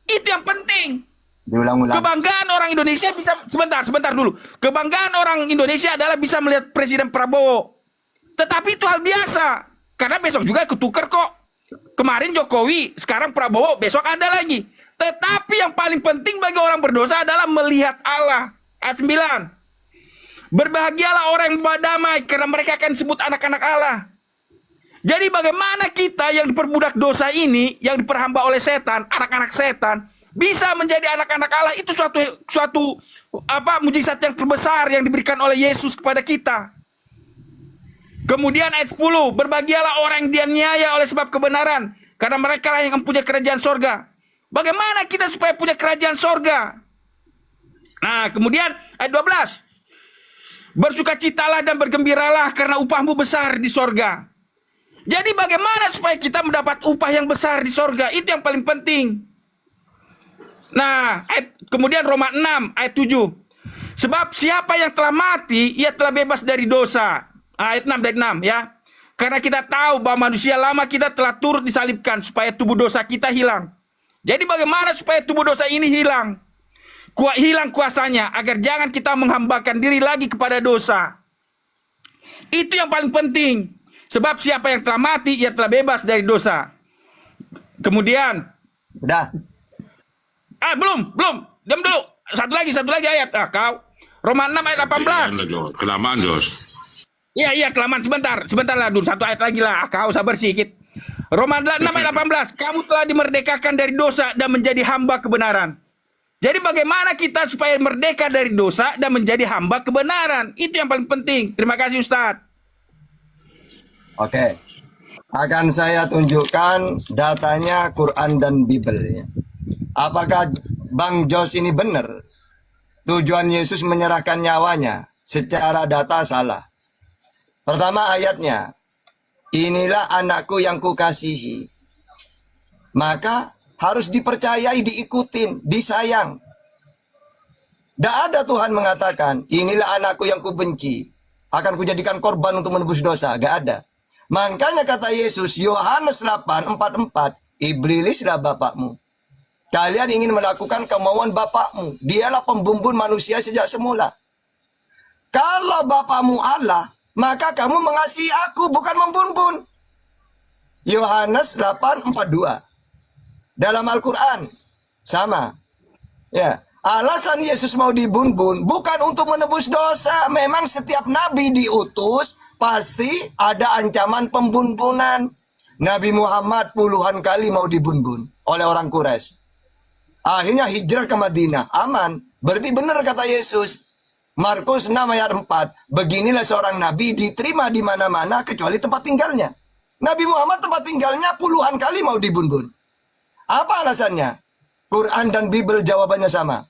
Itu yang penting. Diulang-ulang. Kebanggaan orang Indonesia bisa, sebentar dulu. Kebanggaan orang Indonesia adalah bisa melihat Presiden Prabowo. Tetapi itu hal biasa. Karena besok juga ketukar kok. Kemarin Jokowi, sekarang Prabowo, besok ada lagi. Tetapi yang paling penting bagi orang berdosa adalah melihat Allah. Ayat 9. Berbahagialah orang yang membawa damai karena mereka akan disebut anak-anak Allah. Jadi bagaimana kita yang diperbudak dosa ini, yang diperhamba oleh setan, anak-anak setan, bisa menjadi anak-anak Allah? Itu suatu mujizat yang terbesar yang diberikan oleh Yesus kepada kita. Kemudian ayat 10, berbahagialah orang yang dianiaya oleh sebab kebenaran, karena mereka lah yang mempunyai kerajaan sorga. Bagaimana kita supaya punya kerajaan sorga? Nah, kemudian ayat 12, bersukacitalah dan bergembiralah karena upahmu besar di sorga. Jadi bagaimana supaya kita mendapat upah yang besar di sorga? Itu yang paling penting. Nah, kemudian Roma 6 ayat 7. Sebab siapa yang telah mati, ia telah bebas dari dosa. Ayat 6 dari 6 ya. Karena kita tahu bahwa manusia lama kita telah turut disalibkan supaya tubuh dosa kita hilang. Jadi bagaimana supaya tubuh dosa ini hilang? Hilang kuasanya agar jangan kita menghambakan diri lagi kepada dosa. Itu yang paling penting. Sebab siapa yang telah mati, ia telah bebas dari dosa. Kemudian. Udah. Belum. Diam dulu. Satu lagi ayat. Kau. Roma 6 ayat 18. Kelamaan, Jos. Iya, kelamaan. Sebentar lah dulu. Satu ayat lagi lah. Kau sabar sedikit. Roma 6 ayat 18. Kamu telah dimerdekakan dari dosa dan menjadi hamba kebenaran. Jadi bagaimana kita supaya merdeka dari dosa dan menjadi hamba kebenaran? Itu yang paling penting. Terima kasih Ustadz. Oke, akan saya tunjukkan datanya Quran dan Bible. Apakah Bang Jos ini benar? Tujuan Yesus menyerahkan nyawanya secara data salah. Pertama ayatnya, inilah anakku yang kukasihi. Maka harus dipercayai, diikutin, disayang. Tidak ada Tuhan mengatakan, inilah anakku yang kubenci. Akan kujadikan korban untuk menebus dosa. Gak ada. Makanya kata Yesus, Yohanes 8:44, iblislah bapakmu. Kalian ingin melakukan kemauan bapakmu. Dialah pembumbun manusia sejak semula. Kalau bapakmu Allah, maka kamu mengasihi aku, bukan membumbun. Yohanes 8:42. Dalam Al-Quran. Sama. Ya. Alasan Yesus mau dibunbun bukan untuk menebus dosa. Memang setiap nabi diutus pasti ada ancaman pembunbunan. Nabi Muhammad puluhan kali mau dibunbun oleh orang Quraisy. Akhirnya hijrah ke Madinah, aman. Berarti benar kata Yesus. Markus 6 ayat 4. Beginilah seorang nabi diterima di mana-mana kecuali tempat tinggalnya. Nabi Muhammad tempat tinggalnya puluhan kali mau dibun-bun. Apa alasannya? Quran dan Bible jawabannya sama.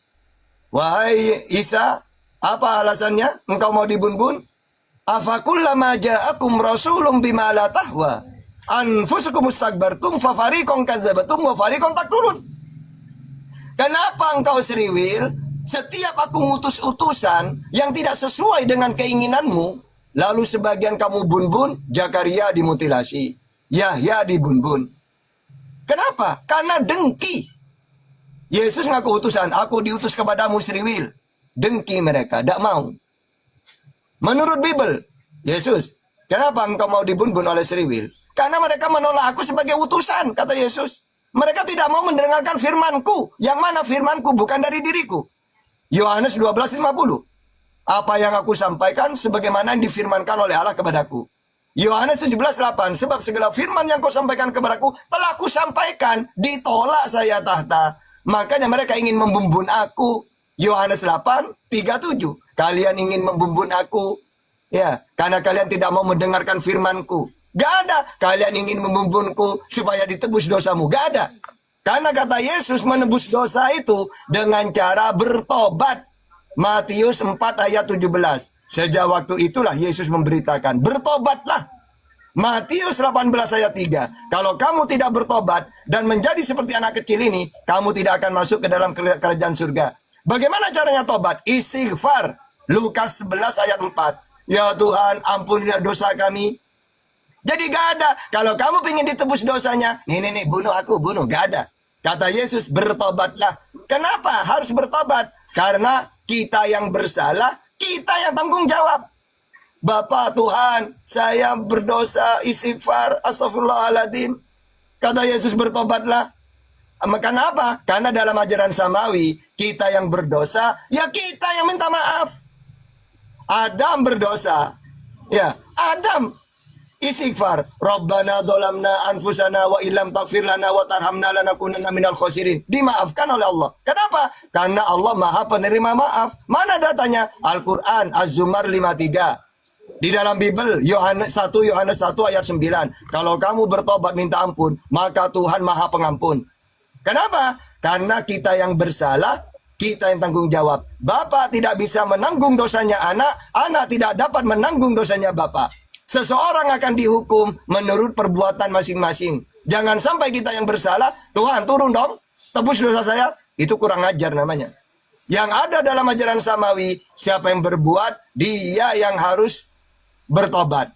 Wahai Isa, apa alasannya engkau mau dibun-bun? Afakullama ja'akum rasulun bima la tahwa anfusukum mustakbartum fafariqan kadzabatum wa fariqan taqtulun. Kenapa engkau seriwil? Setiap aku ngutus utusan yang tidak sesuai dengan keinginanmu, lalu sebagian kamu bun-bun, Zakaria dimutilasi, Yahya dibun-bun. Kenapa? Karena dengki. Yesus ngaku utusan, aku diutus kepadamu seriwil. Dengki mereka, tidak mau. Menurut Bible, Yesus, kenapa engkau mau dibun-bun oleh seriwil? Karena mereka menolak aku sebagai utusan, kata Yesus. Mereka tidak mau mendengarkan firmanku, yang mana firmanku bukan dari diriku. Yohanes 12:50. Apa yang aku sampaikan sebagaimana yang difirmankan oleh Allah kepadaku. Yohanes 17:8. Sebab segala firman yang kau sampaikan kepadaku telah aku sampaikan, ditolak saya tahta. Makanya mereka ingin membumbun aku. Yohanes 8:37. Kalian ingin membumbun aku, ya, karena kalian tidak mau mendengarkan firmanku. Gak ada. Kalian ingin membumbunku supaya ditebus dosamu. Gak ada. Karena kata Yesus menebus dosa itu dengan cara bertobat. Matius 4 ayat 17. Sejak waktu itulah Yesus memberitakan, bertobatlah. Matius 18 ayat 3. Kalau kamu tidak bertobat dan menjadi seperti anak kecil ini, kamu tidak akan masuk ke dalam kerajaan surga. Bagaimana caranya tobat? Istighfar. Lukas 11 ayat 4. Ya Tuhan, ampunilah dosa kami. Jadi gak ada. Kalau kamu ingin ditebus dosanya, nih, bunuh aku, bunuh. Gak ada. Kata Yesus, bertobatlah. Kenapa harus bertobat? Karena kita yang bersalah, kita yang tanggung jawab. Bapak Tuhan, saya berdosa, istighfar, astagfirullahaladzim. Kata Yesus, bertobatlah. Kenapa? Karena dalam ajaran Samawi, kita yang berdosa, ya kita yang minta maaf. Adam berdosa. Ya, Adam istighfar. Rabbana dolamna anfusana wa illam taghfir lana wa tarhamna lanakunanna minal khosirin. Dimaafkan oleh Allah. Kenapa? Karena Allah Maha Penerima maaf. Mana datanya? Al-Quran, Az-Zumar 53. Di dalam Bible, Yohanes 1 ayat 9. Kalau kamu bertobat minta ampun, maka Tuhan Maha Pengampun. Kenapa? Karena kita yang bersalah, kita yang tanggung jawab. Bapak tidak bisa menanggung dosanya anak, anak tidak dapat menanggung dosanya bapak. Seseorang akan dihukum menurut perbuatan masing-masing. Jangan sampai kita yang bersalah, Tuhan turun dong, tebus dosa saya. Itu kurang ajar namanya. Yang ada dalam ajaran Samawi, siapa yang berbuat, dia yang harus bertobat.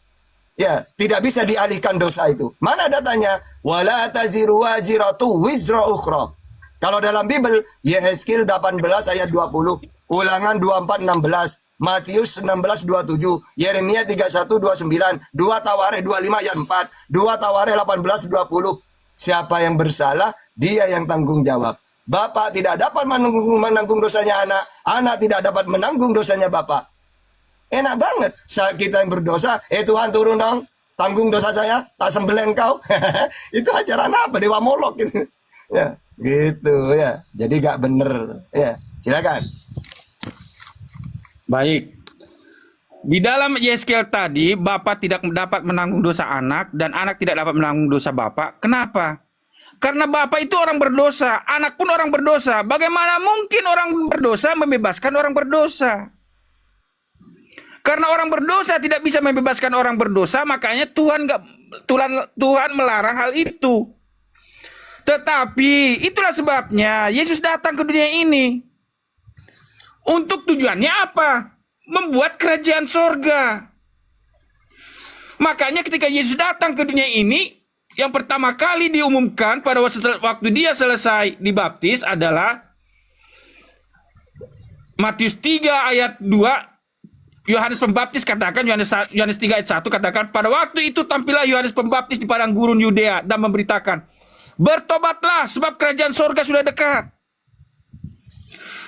Ya, tidak bisa dialihkan dosa itu. Mana datanya? Wala taziru waziratu wizra ukhra. Kalau dalam Bible, Yehezkiel 18 ayat 20, Ulangan 24:16, Matius 16:27, Yeremia 31:29, 2 Tawarikh 25 ayat 4, 2 Tawarikh 18:20. Siapa yang bersalah, dia yang tanggung jawab. Bapak tidak dapat menanggung dosanya anak, anak tidak dapat menanggung dosanya bapak. Enak banget. Saat kita yang berdosa, Tuhan turun dong, tanggung dosa saya, tak sembelih engkau. Itu ajaran apa? Dewa Molok gitu. Ya, gitu ya. Jadi gak bener. Ya, silakan. Baik. Di dalam Yeskel tadi, bapak tidak dapat menanggung dosa anak dan anak tidak dapat menanggung dosa bapak. Kenapa? Karena bapak itu orang berdosa, anak pun orang berdosa. Bagaimana mungkin orang berdosa membebaskan orang berdosa? Karena orang berdosa tidak bisa membebaskan orang berdosa, makanya Tuhan melarang hal itu. Tetapi itulah sebabnya Yesus datang ke dunia ini. Untuk tujuannya apa? Membuat kerajaan sorga. Makanya ketika Yesus datang ke dunia ini, yang pertama kali diumumkan pada waktu dia selesai dibaptis adalah Matius 3 ayat 2. Yohanes Pembaptis katakan, Yohanes 3 ayat 1 katakan, pada waktu itu tampillah Yohanes Pembaptis di padang gurun Yudea dan memberitakan, bertobatlah sebab kerajaan sorga sudah dekat.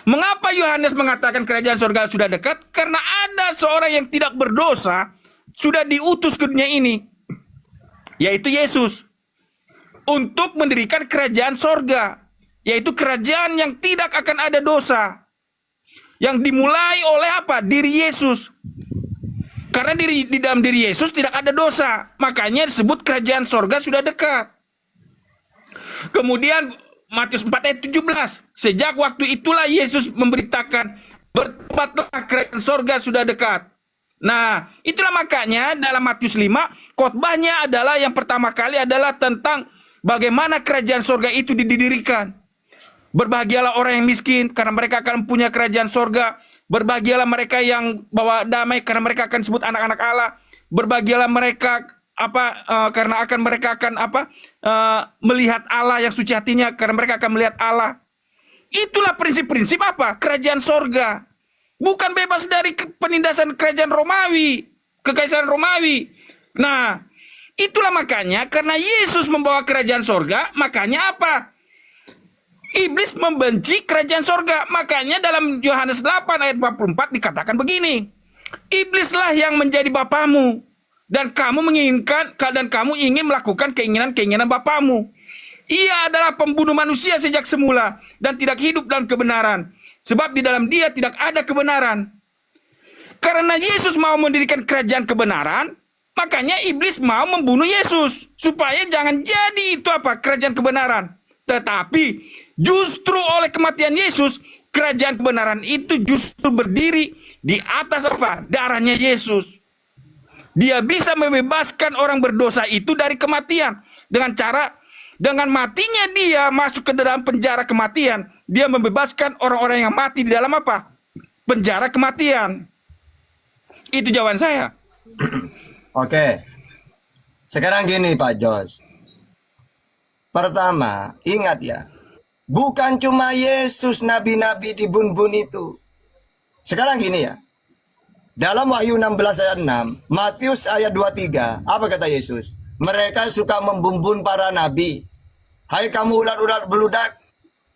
Mengapa Yohanes mengatakan kerajaan sorga sudah dekat? Karena ada seorang yang tidak berdosa sudah diutus ke dunia ini, yaitu Yesus, untuk mendirikan kerajaan sorga, yaitu kerajaan yang tidak akan ada dosa, yang dimulai oleh apa? Diri Yesus. Karena di dalam diri Yesus tidak ada dosa. Makanya disebut kerajaan sorga sudah dekat. Kemudian Matius 4 ayat 17. Sejak waktu itulah Yesus memberitakan, bertobatlah, kerajaan sorga sudah dekat. Nah, itulah makanya dalam Matius 5, khotbahnya adalah yang pertama kali adalah tentang bagaimana kerajaan sorga itu didirikan. Berbahagialah orang yang miskin, karena mereka akan punya kerajaan sorga. Berbahagialah mereka yang bawa damai, karena mereka akan disebut anak-anak Allah. Berbahagialah mereka karena mereka akan melihat Allah yang suci hatinya, karena mereka akan melihat Allah. Itulah prinsip-prinsip apa? Kerajaan sorga. Bukan bebas dari penindasan kerajaan Romawi, kekaisaran Romawi. Nah, itulah makanya karena Yesus membawa kerajaan sorga, makanya apa? Iblis membenci kerajaan sorga. Makanya dalam Yohanes 8 ayat 44 dikatakan begini. Iblislah yang menjadi bapamu. Dan kamu ingin melakukan keinginan-keinginan bapamu. Ia adalah pembunuh manusia sejak semula. Dan tidak hidup dalam kebenaran. Sebab di dalam dia tidak ada kebenaran. Karena Yesus mau mendirikan kerajaan kebenaran, makanya iblis mau membunuh Yesus. Supaya jangan jadi itu kerajaan kebenaran. Tetapi justru oleh kematian Yesus, kerajaan kebenaran itu justru berdiri di atas darahnya Yesus. Dia bisa membebaskan orang berdosa itu dari kematian. Dengan matinya dia masuk ke dalam penjara kematian, dia membebaskan orang-orang yang mati di dalam penjara kematian. Itu jawaban saya. Oke. Sekarang gini Pak Jos. Pertama, ingat ya, bukan cuma Yesus nabi-nabi di bun-bun itu. Sekarang gini ya, dalam Wahyu 16 ayat 6, Matius ayat 23, apa kata Yesus? Mereka suka membumbun para nabi. Hai kamu ulat-ulat beludak,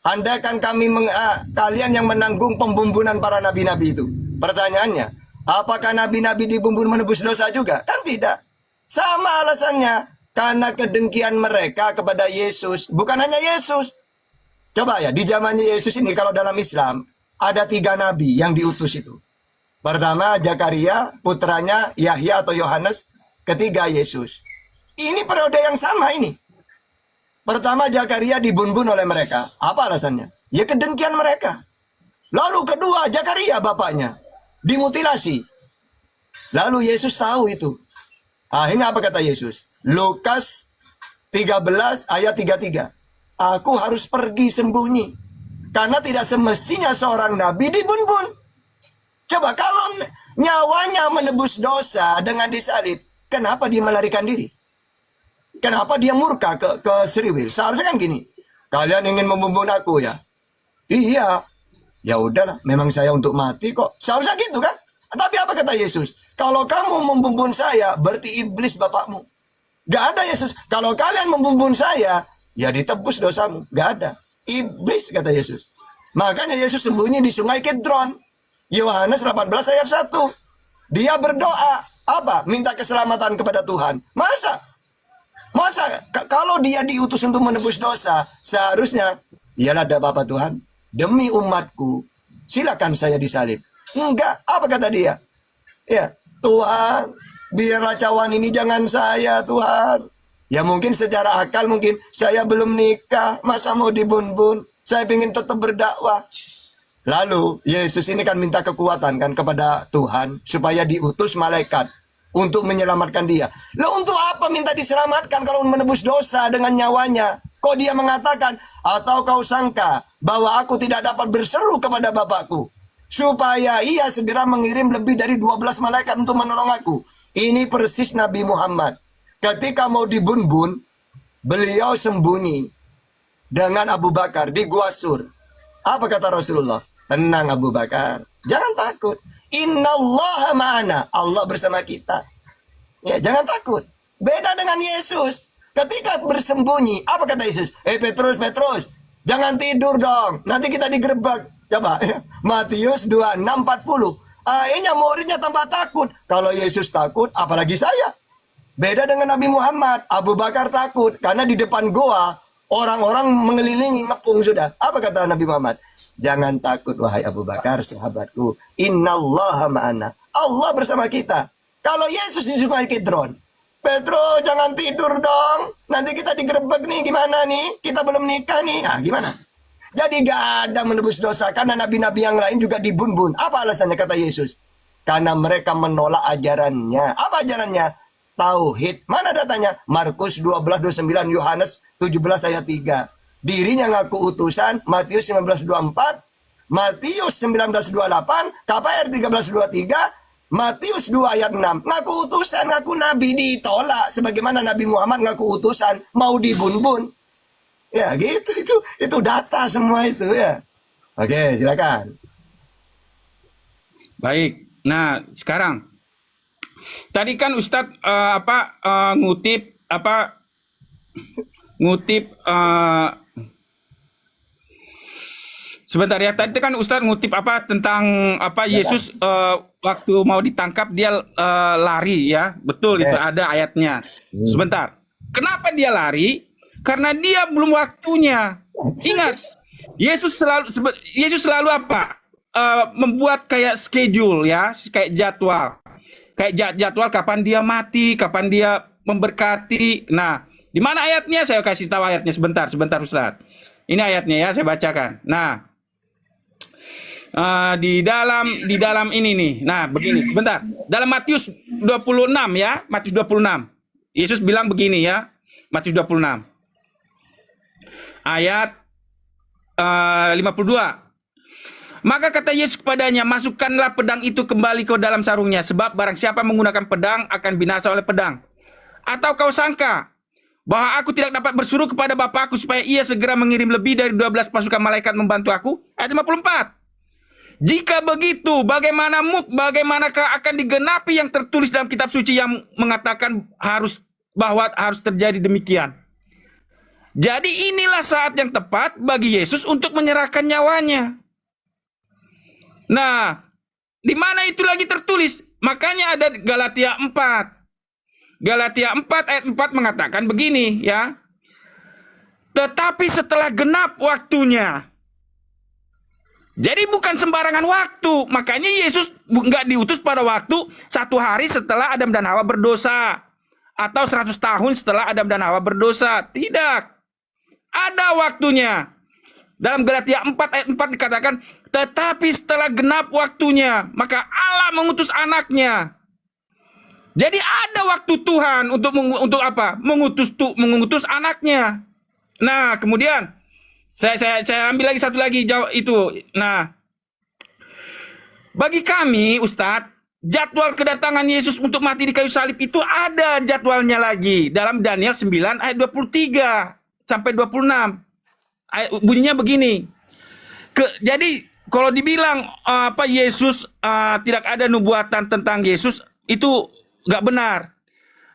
andaikan kalian yang menanggung pembumbunan para nabi-nabi itu. Pertanyaannya, apakah nabi-nabi dibumbun menebus dosa juga? Kan tidak. Sama alasannya. Karena kedengkian mereka kepada Yesus. Bukan hanya Yesus. Coba ya, di zamannya Yesus ini kalau dalam Islam, ada 3 nabi yang diutus itu. Pertama, Zakaria, putranya Yahya atau Yohanes. Ketiga, Yesus. Ini periode yang sama ini. Pertama, Zakaria dibun-bun oleh mereka. Apa alasannya? Ya kedengkian mereka. Lalu kedua, Zakaria bapaknya dimutilasi. Lalu Yesus tahu itu. Akhirnya apa kata Yesus? Lukas 13 ayat 33. Aku harus pergi sembunyi. Karena tidak semestinya seorang nabi dibun-bun. Coba kalau nyawanya menebus dosa dengan disalib, kenapa dia melarikan diri? Kenapa dia murka ke Seriwil? Seharusnya kan gini. Kalian ingin membunuh aku ya? Iya. Ya udahlah, memang saya untuk mati kok. Seharusnya gitu kan? Tapi apa kata Yesus? Kalau kamu membunuh saya, berarti iblis bapakmu. Gak ada Yesus. Kalau kalian membunuh saya, ya ditebus dosamu. Gak ada. Iblis kata Yesus. Makanya Yesus sembunyi di sungai Kidron. Yohanes 18 ayat 1. Dia berdoa. Apa? Minta keselamatan kepada Tuhan. Masa kalau dia diutus untuk menebus dosa, seharusnya, iyalah ada Bapak Tuhan. Demi umatku, silakan saya disalib. Enggak. Apa kata dia? Ya, Tuhan, biarlah cawan ini jangan saya, Tuhan. Ya mungkin secara akal mungkin saya belum nikah, masa mau dibun-bun. Saya ingin tetap berdakwah. Lalu Yesus ini kan minta kekuatan kan kepada Tuhan supaya diutus malaikat untuk menyelamatkan dia. Lalu untuk apa minta diselamatkan kalau menebus dosa dengan nyawanya? Kok dia mengatakan, atau kau sangka bahwa aku tidak dapat berseru kepada Bapakku supaya ia segera mengirim lebih dari 12 malaikat untuk menolong aku. Ini persis Nabi Muhammad. Ketika mau dibun-bun, beliau sembunyi dengan Abu Bakar di Gua Sur. Apa kata Rasulullah? Tenang Abu Bakar, jangan takut. Innallaha ma'ana, Allah bersama kita. Ya, jangan takut. Beda dengan Yesus. Ketika bersembunyi, apa kata Yesus? Petrus, jangan tidur dong. Nanti kita digerebek. Coba, Matius 26:40. Akhirnya muridnya tambah takut. Kalau Yesus takut, apalagi saya. Beda dengan Nabi Muhammad. Abu Bakar takut. Karena di depan goa, Orang-orang mengelilingi, ngepung sudah. Apa kata Nabi Muhammad? Jangan takut wahai Abu Bakar, sahabatku. Innallaha ma'ana. Allah bersama kita. Kalau Yesus di Sungai Kidron, Petro jangan tidur dong. Nanti kita digerebek nih, gimana nih? Kita belum nikah nih. Ah, gimana? Jadi gak ada menebus dosa karena nabi-nabi yang lain juga dibun-bun. Apa alasannya kata Yesus? Karena mereka menolak ajarannya. Apa ajarannya? Tauhid. Mana datanya? Markus 12:29, Yohanes 17 ayat 3. Dirinya ngaku utusan, Matius 19:24, Matius 19:28, KPR 13:23, Matius 2 ayat 6. Ngaku utusan, ngaku nabi, ditolak. Sebagaimana Nabi Muhammad ngaku utusan, mau dibun-bun. Ya gitu, itu data semua itu ya. Oke, silakan. Baik. Nah, sekarang tadi kan Ustadz ngutip sebentar ya. Tadi kan Ustadz ngutip tentang Yesus waktu mau ditangkap dia lari ya. Betul, itu ada ayatnya. Sebentar. Kenapa dia lari? Karena dia belum waktunya. Ingat, Yesus selalu apa? Membuat kayak schedule ya, kayak jadwal. Kayak jadwal kapan dia mati, kapan dia memberkati. Nah, di mana ayatnya? Saya kasih tahu ayatnya sebentar Ustaz. Ini ayatnya ya, saya bacakan. Nah, di dalam ini nih. Nah, begini, sebentar. Dalam Matius 26 ya, Matius 26. Yesus bilang begini ya, Matius 26. Ayat 52. Maka kata Yesus kepadanya, masukkanlah pedang itu kembali ke dalam sarungnya, sebab barang siapa menggunakan pedang akan binasa oleh pedang. Atau kau sangka bahwa aku tidak dapat bersuruh kepada Bapakku supaya ia segera mengirim lebih dari 12 pasukan malaikat membantu aku? Ayat 54. Jika begitu, bagaimanakah akan digenapi yang tertulis dalam kitab suci yang mengatakan bahwa harus terjadi demikian? Jadi inilah saat yang tepat bagi Yesus untuk menyerahkan nyawanya. Nah, di mana itu lagi tertulis? Makanya ada Galatia 4. Galatia 4 ayat 4 mengatakan begini ya. Tetapi setelah genap waktunya. Jadi bukan sembarangan waktu. Makanya Yesus nggak diutus pada waktu 1 hari setelah Adam dan Hawa berdosa. Atau 100 tahun setelah Adam dan Hawa berdosa. Tidak. Ada waktunya. Dalam Galatia 4 ayat 4 dikatakan, tetapi setelah genap waktunya, maka Allah mengutus anaknya. Jadi ada waktu Tuhan untuk apa? Mengutus anaknya. Nah, kemudian saya ambil lagi satu lagi jawab itu. Nah, bagi kami Ustadz, jadwal kedatangan Yesus untuk mati di kayu salib itu ada jadwalnya lagi dalam Daniel 9 ayat 23 sampai 26. Bunyinya begini. Jadi kalau dibilang Yesus tidak ada nubuatan tentang Yesus, itu nggak benar.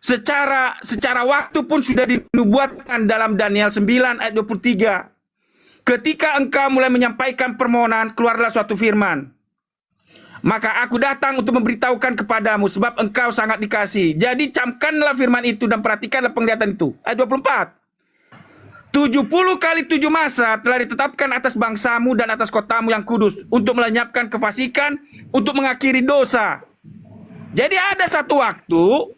Secara waktu pun sudah dinubuatkan dalam Daniel 9 ayat 23. Ketika engkau mulai menyampaikan permohonan, keluarlah suatu firman. Maka aku datang untuk memberitahukan kepadamu, sebab engkau sangat dikasihi. Jadi camkanlah firman itu dan perhatikanlah penglihatan itu. Ayat 24. 70 kali 7 masa telah ditetapkan atas bangsamu dan atas kotamu yang kudus, untuk melenyapkan kefasikan, untuk mengakhiri dosa. Jadi ada satu waktu,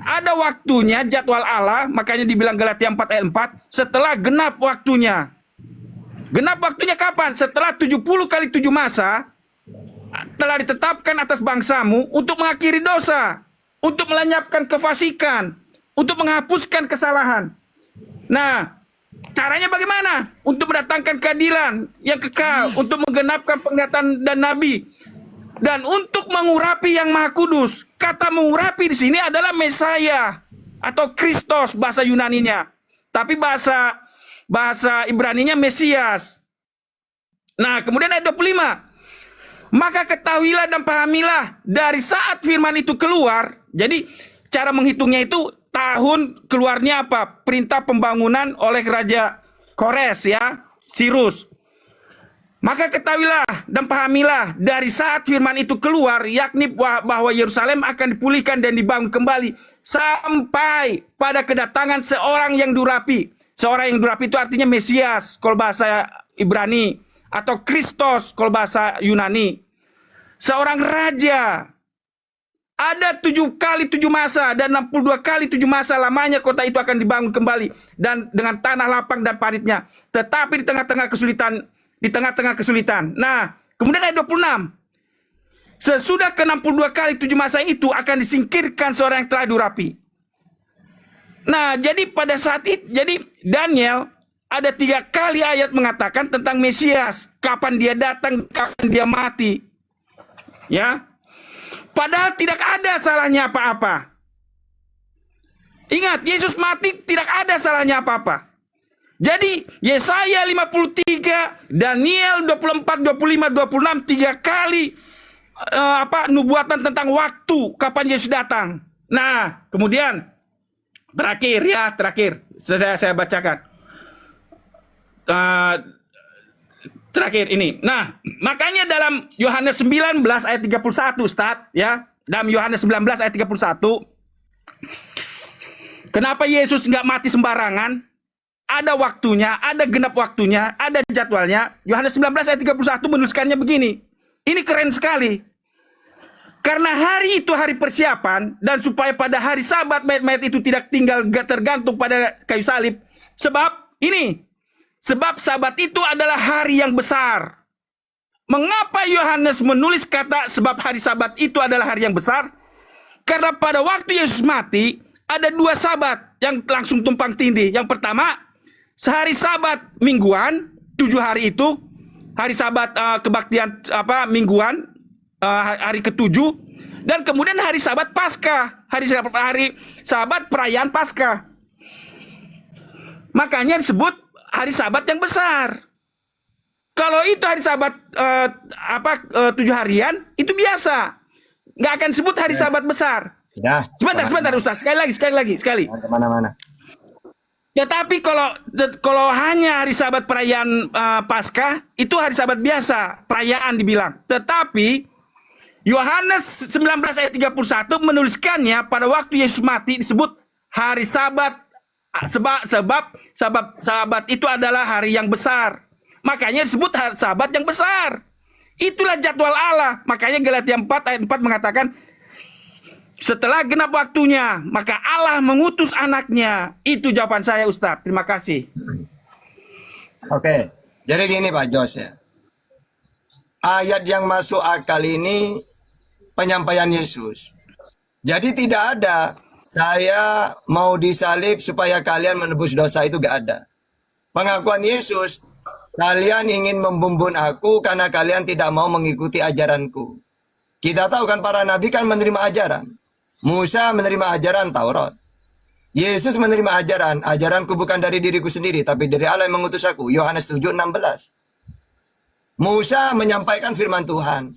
ada waktunya jadwal Allah, makanya dibilang Galatia 4 ayat 4, setelah genap waktunya. Genap waktunya kapan? Setelah 70 kali 7 masa telah ditetapkan atas bangsamu untuk mengakhiri dosa, untuk melenyapkan kefasikan, untuk menghapuskan kesalahan. Nah, caranya bagaimana? Untuk mendatangkan keadilan yang kekal, untuk menggenapkan penglihatan dan nabi, dan untuk mengurapi yang maha kudus. Kata mengurapi di sini adalah Mesaya atau Kristos bahasa Yunaninya, tapi bahasa Ibraninya Mesias. Nah, kemudian ayat 25. Maka ketahuilah dan pahamilah dari saat firman itu keluar. Jadi cara menghitungnya itu tahun keluarnya apa? Perintah pembangunan oleh Raja Kores ya, Sirus. Maka ketahuilah dan pahamilah dari saat firman itu keluar, yakni bahwa Yerusalem akan dipulihkan dan dibangun kembali sampai pada kedatangan seorang yang diurapi, Seorang yang durapi itu artinya Mesias kalau bahasa Ibrani, atau Kristus kalau bahasa Yunani. Seorang raja. Ada 7 kali 7 masa dan 62 kali 7 masa lamanya kota itu akan dibangun kembali dan dengan tanah lapang dan paritnya. Tetapi di tengah-tengah kesulitan. Nah, kemudian ayat 26. Sesudah ke-62 kali 7 masa itu akan disingkirkan seorang yang telah durapi. Nah, jadi pada saat itu, jadi Daniel ada 3 kali ayat mengatakan tentang Mesias, kapan dia datang, kapan dia mati. Ya. Padahal tidak ada salahnya apa-apa. Ingat, Yesus mati tidak ada salahnya apa-apa. Jadi Yesaya 53, Daniel 24, 25, 26 3 kali nubuatan tentang waktu kapan Yesus datang. Nah, kemudian terakhir saya bacakan. Terakhir ini. Nah, makanya dalam Yohanes 19 ayat 31, Ustaz, ya. Dalam Yohanes 19 ayat 31, kenapa Yesus nggak mati sembarangan? Ada waktunya, ada genap waktunya, ada jadwalnya. Yohanes 19 ayat 31 menuliskannya begini. Ini keren sekali. Karena hari itu hari persiapan, dan supaya pada hari Sabat mayat-mayat itu tidak tinggal tergantung pada kayu salib. Sebab Sabat itu adalah hari yang besar. Mengapa Yohanes menulis kata sebab hari Sabat itu adalah hari yang besar? Karena pada waktu Yesus mati, ada 2 Sabat yang langsung tumpang tindih. Yang pertama, sehari Sabat mingguan, 7 hari itu, hari Sabat kebaktian mingguan, hari ke-7, dan kemudian hari Sabat Paskah, hari Sabat perayaan Paskah. Makanya disebut hari Sabat yang besar. Kalau itu hari Sabat 7 harian, itu biasa. Nggak akan sebut hari Sabat besar. Sudah. Sebentar Ustaz. Sekali lagi. Kemana-mana. Tetapi kalau hanya hari Sabat perayaan Paskah, itu hari Sabat biasa, perayaan dibilang. Tetapi Yohanes 19 ayat 31 menuliskannya pada waktu Yesus mati disebut hari Sabat. Sebab Sabat itu adalah hari yang besar. Makanya disebut hari Sabat yang besar. Itulah jadwal Allah. Makanya Galatia 4 ayat 4 mengatakan, setelah genap waktunya, maka Allah mengutus anaknya. Itu jawaban saya, Ustaz. Terima kasih. Oke, jadi gini Pak Jos ya. Ayat yang masuk akal ini penyampaian Yesus. Jadi tidak ada saya mau disalib supaya kalian menebus dosa, itu gak ada. Pengakuan Yesus, kalian ingin membumbun aku karena kalian tidak mau mengikuti ajaranku. Kita tahu kan para nabi kan menerima ajaran. Musa menerima ajaran Taurat. Yesus menerima ajaranku bukan dari diriku sendiri, tapi dari Allah yang mengutus aku. Yohanes 7:16. Musa menyampaikan firman Tuhan.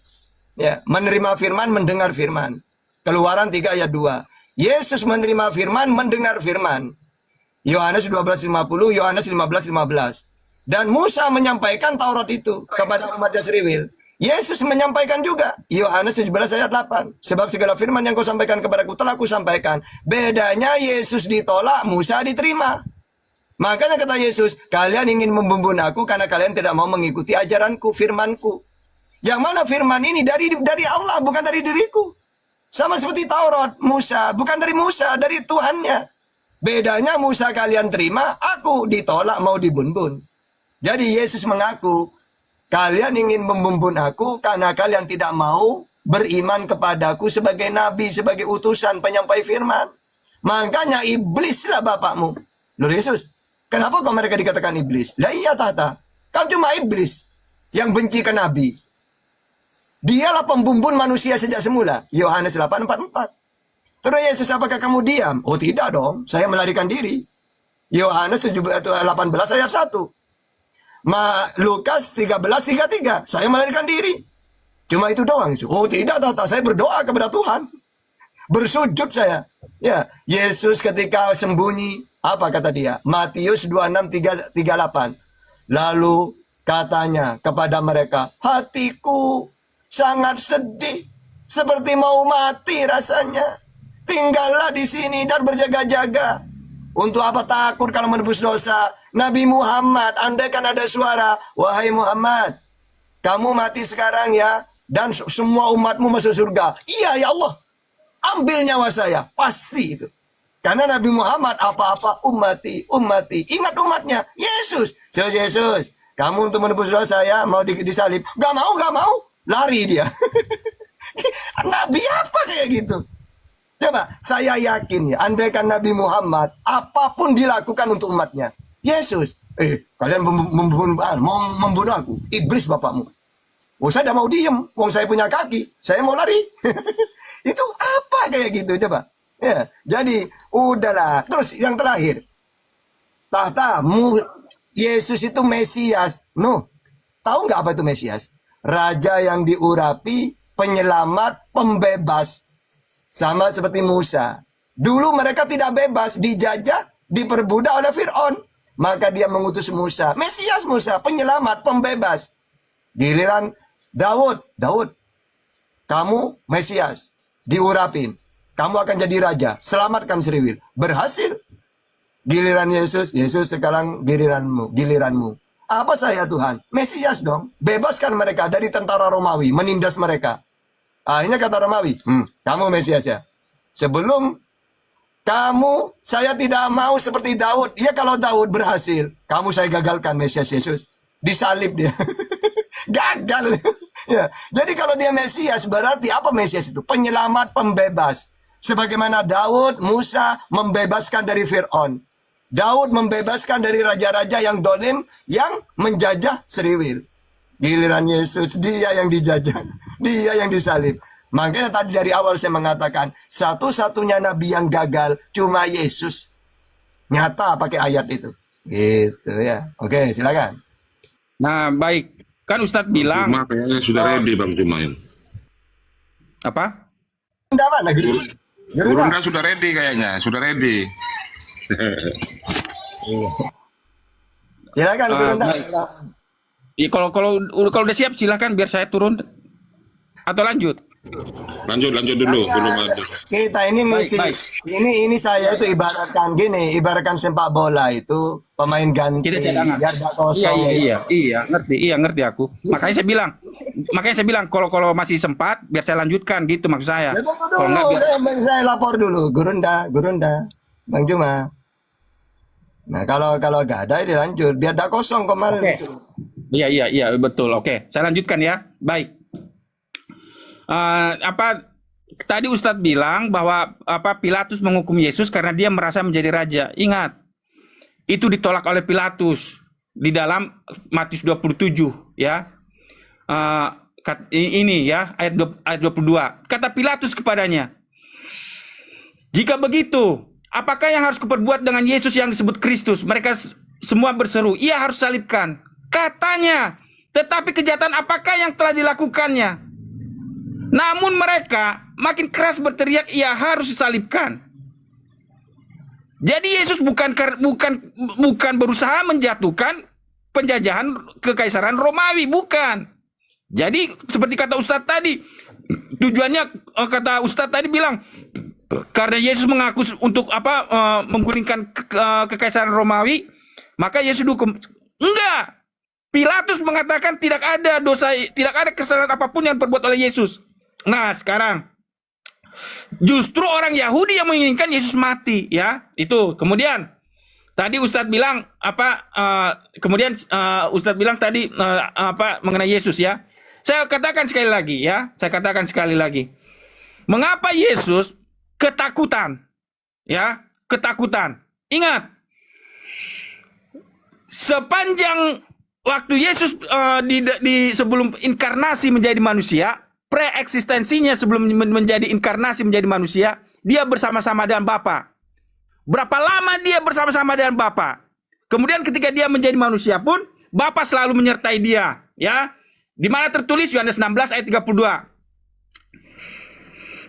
Ya, menerima firman, mendengar firman. Keluaran 3 ayat 2. Yesus menerima firman, mendengar firman. Yohanes 12:50, Yohanes 15:15. Dan Musa menyampaikan Taurat itu kepada umat Yasriwil. Yesus menyampaikan juga. Yohanes 17 ayat 8. Sebab segala firman yang kau sampaikan kepadaku telah ku sampaikan. Bedanya Yesus ditolak, Musa diterima. Makanya kata Yesus, kalian ingin membumbun aku karena kalian tidak mau mengikuti ajaranku, firmanku. Yang mana firman ini dari Allah, bukan dari diriku. Sama seperti Taurat, Musa, bukan dari Musa, dari Tuhannya. Bedanya Musa kalian terima, aku ditolak, mau dibumbun. Jadi Yesus mengaku, kalian ingin membumbun aku karena kalian tidak mau beriman kepadaku sebagai nabi, sebagai utusan penyampai firman. Makanya iblislah bapakmu. Loh Yesus, kenapa kok mereka dikatakan iblis? Lah iya tata, kan cuma iblis yang benci ke nabi. Dialah pembumbun manusia sejak semula. Yohanes 8:44. Terus Yesus, apakah kamu diam? Oh tidak dong, saya melarikan diri. Yohanes 18 ayat 1. Lukas 13:33. Saya melarikan diri. Cuma itu doang. Oh tidak, tata, saya berdoa kepada Tuhan. Bersujud saya. Ya, Yesus ketika sembunyi, apa kata dia? Matius 26:38. Lalu katanya kepada mereka, hatiku sangat sedih, seperti mau mati rasanya. Tinggallah di sini dan berjaga-jaga. Untuk apa takut kalau menebus dosa? Nabi Muhammad, andai kan ada suara, wahai Muhammad, kamu mati sekarang ya, dan semua umatmu masuk surga. Iya ya Allah, ambil nyawa saya, pasti itu. Karena Nabi Muhammad apa-apa ummati, ummati. Ingat umatnya, Yesus. Yesus, kamu untuk menebus dosa saya mau disalib. Gak mau, lari dia. Nabi apa kayak gitu? Coba, saya yakin ya, andaikan Nabi Muhammad, apapun dilakukan untuk umatnya. Yesus, kalian mau membunuh aku, iblis bapakmu. Oh, saya tidak mau diem, wong saya punya kaki, saya mau lari. Itu apa kayak gitu, coba. Ya, jadi udahlah. Terus yang terakhir, Yesus itu Mesias. No, tahu nggak apa itu Mesias? Raja yang diurapi, penyelamat, pembebas. Sama seperti Musa. Dulu mereka tidak bebas, dijajah, diperbudak oleh Fir'aun. Maka dia mengutus Musa. Mesias Musa, penyelamat, pembebas. Giliran Daud, kamu Mesias, diurapin. Kamu akan jadi raja, selamatkan Seriwil. Berhasil. Giliran Yesus sekarang giliranmu. Apa saya Tuhan? Mesias dong. Bebaskan mereka dari tentara Romawi, menindas mereka. Akhirnya kata Romawi, kamu Mesias ya. Sebelum kamu, saya tidak mau seperti Daud. Ya kalau Daud berhasil, kamu saya gagalkan Mesias Yesus. Disalib dia. Gagal. Ya. Jadi kalau dia Mesias, berarti apa Mesias itu? Penyelamat, pembebas. Sebagaimana Daud, Musa membebaskan dari Fir'aun. Daud membebaskan dari raja-raja yang dolim, yang menjajah Seriwil. Giliran Yesus, dia yang dijajah, dia yang disalib. Makanya tadi dari awal saya mengatakan, satu-satunya nabi yang gagal cuma Yesus. Nyata pakai ayat itu. Gitu ya. Oke, silakan. Nah, baik. Kan Ustadz bilang Cuma kayaknya sudah ready Bang Jumain. apa? Enggak mana, Gurunda sudah ready kayaknya, sudah ready. Silakan Gurunda. baik. Ya, kalau udah siap silakan biar saya turun atau lanjut. Lanjut dulu, belum lanjut. Kita ini ngisi, Baik. ini saya itu ibaratkan sepak bola itu pemain ganti, Kita cadangan. biar gak kosong. Iya, ngerti aku. Makanya saya bilang kalau masih sempat biar saya lanjutkan gitu maksud saya. Ya tunggu Kalau dulu, nggak, saya lapor dulu, Gurunda, Bang Juma. Nah kalau gak ada dilanjut, biar gak kosong kemarin. Oke. Iya, betul. Oke, saya lanjutkan ya. Baik. Tadi Ustadz bilang bahwa Pilatus menghukum Yesus karena dia merasa menjadi raja. Ingat, itu ditolak oleh Pilatus di dalam Matius 27 ya. Ini ya ayat 22. Kata Pilatus kepadanya, "Jika begitu, apakah yang harus kuperbuat dengan Yesus yang disebut Kristus?" Mereka semua berseru, "Ia harus salibkan." Katanya, "Tetapi kejahatan apakah yang telah dilakukannya?" Namun mereka makin keras berteriak, "Ia harus disalibkan." Jadi Yesus bukan berusaha menjatuhkan penjajahan kekaisaran Romawi, bukan. Jadi seperti kata Ustadz tadi, tujuannya kata Ustadz tadi bilang karena Yesus mengaku untuk menggulingkan kekaisaran Romawi, maka Yesus dihukum. Enggak. Pilatus mengatakan tidak ada dosa, tidak ada kesalahan apapun yang diperbuat oleh Yesus. Nah, sekarang justru orang Yahudi yang menginginkan Yesus mati, ya. Itu. Kemudian tadi Ustadz bilang Ustadz bilang tadi mengenai Yesus, ya. Saya katakan sekali lagi. Mengapa Yesus ketakutan? Ya, ketakutan. Ingat, sepanjang waktu Yesus sebelum inkarnasi menjadi manusia, preeksistensinya sebelum menjadi inkarnasi menjadi manusia, dia bersama-sama dengan Bapa. Berapa lama dia bersama-sama dengan Bapa? Kemudian ketika dia menjadi manusia pun, Bapa selalu menyertai dia, ya. Di mana tertulis Yohanes 16 ayat 32.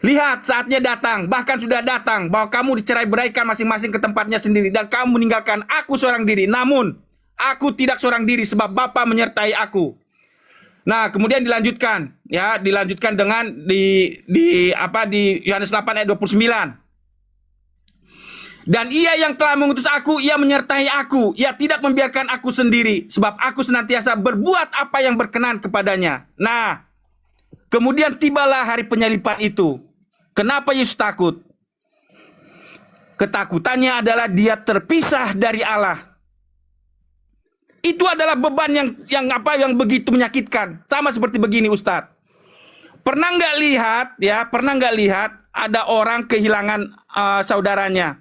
Lihat, saatnya datang, bahkan sudah datang, bahwa kamu dicerai-beraikan masing-masing ke tempatnya sendiri, dan kamu meninggalkan aku seorang diri. Namun aku tidak seorang diri, sebab Bapa menyertai aku. Nah, kemudian dilanjutkan dengan di Yohanes 8 ayat 29. Dan ia yang telah mengutus aku, ia menyertai aku. Ia tidak membiarkan aku sendiri, sebab aku senantiasa berbuat apa yang berkenan kepadanya. Nah, kemudian tibalah hari penyalipan itu. Kenapa Yesus takut? Ketakutannya adalah dia terpisah dari Allah. Itu adalah beban yang begitu menyakitkan. Sama seperti begini, Ustadz. Pernah nggak lihat ada orang kehilangan saudaranya?